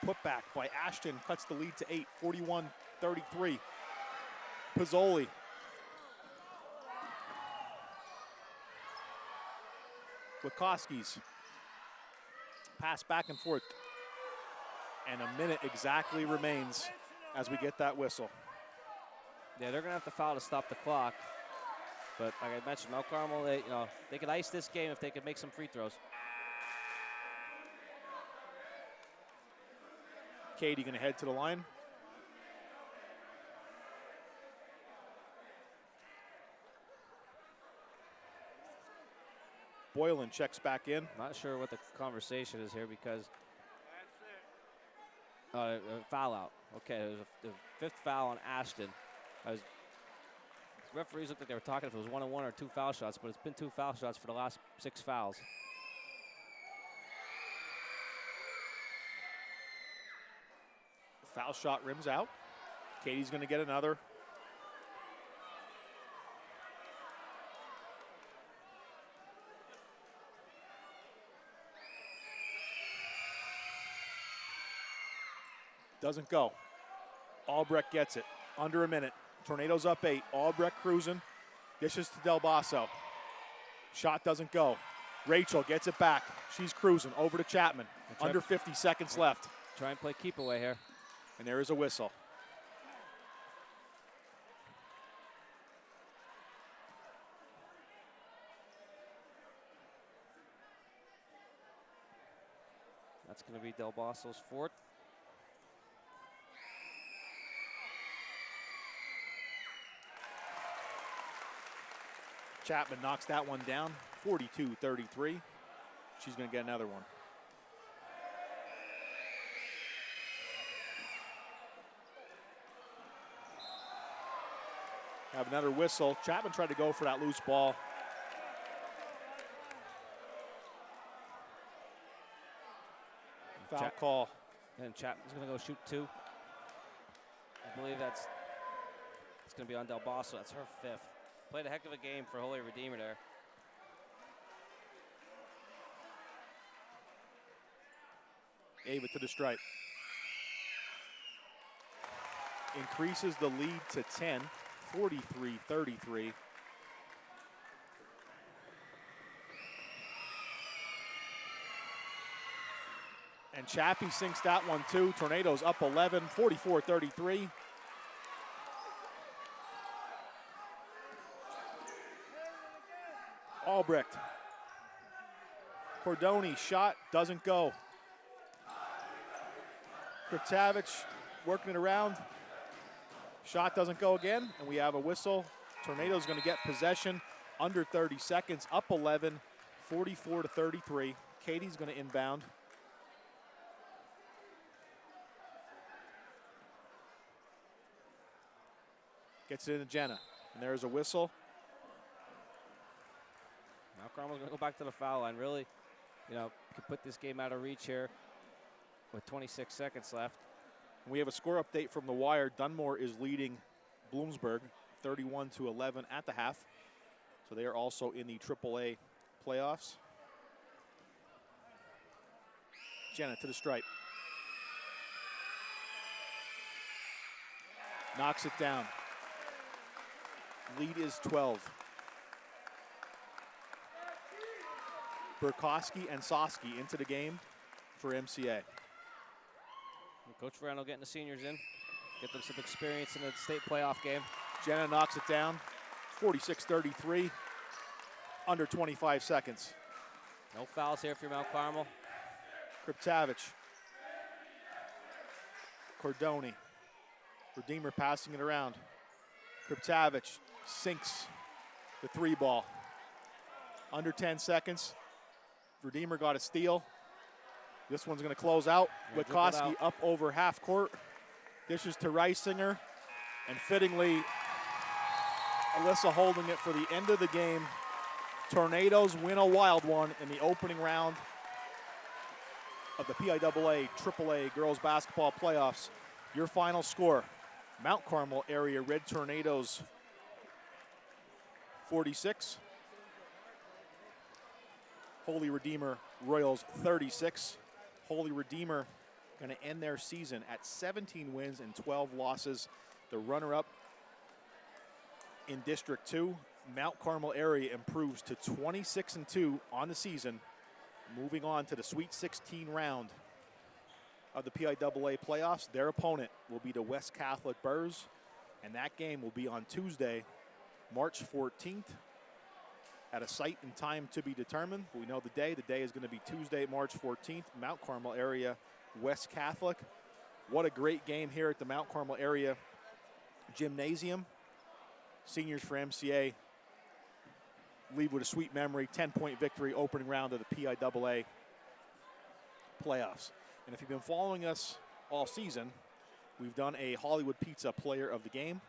Put back by Ashton cuts the lead to 8, 41-33. Pizzoli. Wachowski's. Pass back and forth. And a minute exactly remains as we get that whistle. Yeah, they're going to have to foul to stop the clock. But like I mentioned, Mount Carmel, they could ice this game if they could make some free throws. Katie going to head to the line. Boylan checks back in. Not sure what the conversation is here because foul out. Okay, it was the 5th foul on Ashton. Referees looked like they were talking if it was 1-on-1 or 2 foul shots, but it's been 2 foul shots for the last 6 fouls. Foul shot rims out. Katie's going to get another. Doesn't go. Albrecht gets it. Under a minute. Tornadoes up 8. Albrecht cruising. Dishes to Del Basso. Shot doesn't go. Rachel gets it back. She's cruising over to Chapman. Under 50 seconds left. Try and play keep away here. And there is a whistle. That's going to be Del Basso's 4th. Chapman knocks that one down, 42-33. She's going to get another one. Have another whistle. Chapman tried to go for that loose ball. Foul call. And Chapman's going to go shoot 2. I believe it's going to be on Del Basso. That's her 5th. Played a heck of a game for Holy Redeemer there. Ava to the stripe. Increases the lead to 10, 43-33. And Chappie sinks that one too. Tornadoes up 11, 44-33. Albrecht. Cordoni shot, doesn't go. Kriptavich working it around. Shot doesn't go again, and we have a whistle. Tornado's going to get possession under 30 seconds, up 11, 44-33. Katie's going to inbound. Gets it into Jenna, and there's a whistle. Now Carmel's going to go back to the foul line. Really, could put this game out of reach here with 26 seconds left. We have a score update from the wire. Dunmore is leading Bloomsburg 31-11 at the half. So they are also in the AAA playoffs. Jenna to the stripe. Knocks it down. Lead is 12. Burkowski and Soski into the game for MCA. And Coach Verano getting the seniors in. Get them some experience in the state playoff game. Jenna knocks it down, 46-33, under 25 seconds. No fouls here for Mount Carmel. Kriptavich. Cordoni. Redeemer passing it around. Kriptavich sinks the 3-ball. Under 10 seconds. Redeemer got a steal. This one's going to close out. Witkowski up over half court. Dishes to Reisinger. And fittingly, Alyssa holding it for the end of the game. Tornadoes win a wild one in the opening round of the PIAA AAA Girls Basketball Playoffs. Your final score, Mount Carmel area Red Tornadoes 46. Holy Redeemer Royals 36. Holy Redeemer going to end their season at 17 wins and 12 losses. The runner-up in District 2, Mount Carmel area improves to 26-2 on the season, moving on to the Sweet 16 round of the PIAA playoffs. Their opponent will be the West Catholic Burrs, and that game will be on Tuesday, March 14th, at a site and time to be determined. We know the day. The day is going to be Tuesday, March 14th, Mount Carmel area, West Catholic. What a great game here at the Mount Carmel area gymnasium. Seniors for MCA leave with a sweet memory, 10-point victory opening round of the PIAA playoffs. And if you've been following us all season, We've done a Hollywood Pizza Player of the Game,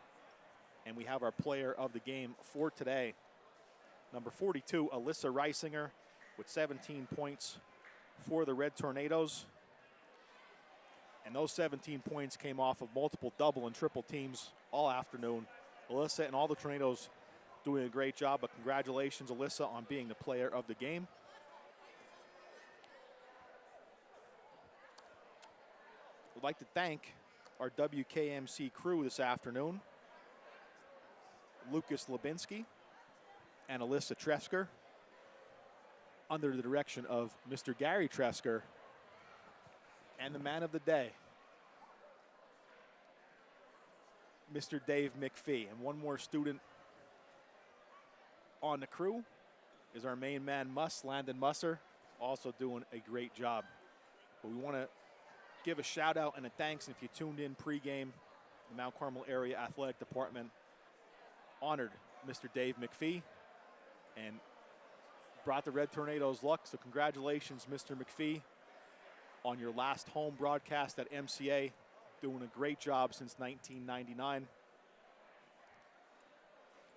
and we have our Player of the Game for today. Number 42, Alyssa Reisinger, with 17 points for the Red Tornadoes. And those 17 points came off of multiple double and triple teams all afternoon. Alyssa and all the Tornadoes doing a great job, but congratulations, Alyssa, on being the Player of the Game. We'd like to thank our WKMC crew this afternoon, Lucas Lubinsky and Alyssa Tresker, under the direction of Mr. Gary Tresker, and the man of the day, Mr. Dave McPhee. And one more student on the crew is our main man, Landon Musser, also doing a great job. But we want to give a shout out and a thanks, and if you tuned in pregame, the Mount Carmel Area Athletic Department honored Mr. Dave McPhee and brought the Red Tornadoes luck. So congratulations, Mr. McPhee, on your last home broadcast at MCA, doing a great job since 1999.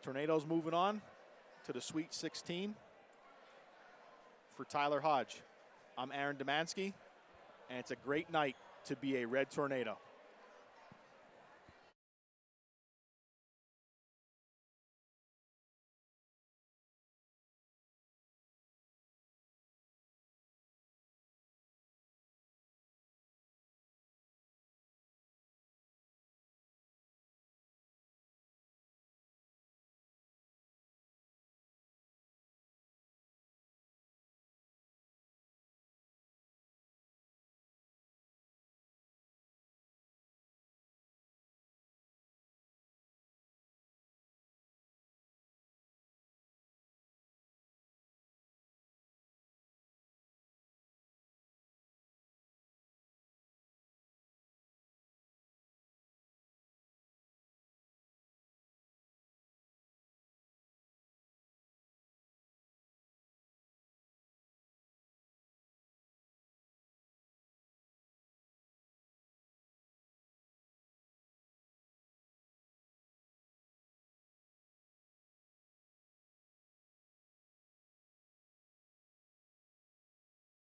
Tornadoes moving on to the Sweet 16. For Tyler Hodge, I'm Aaron Demansky, and it's a great night to be a Red Tornado.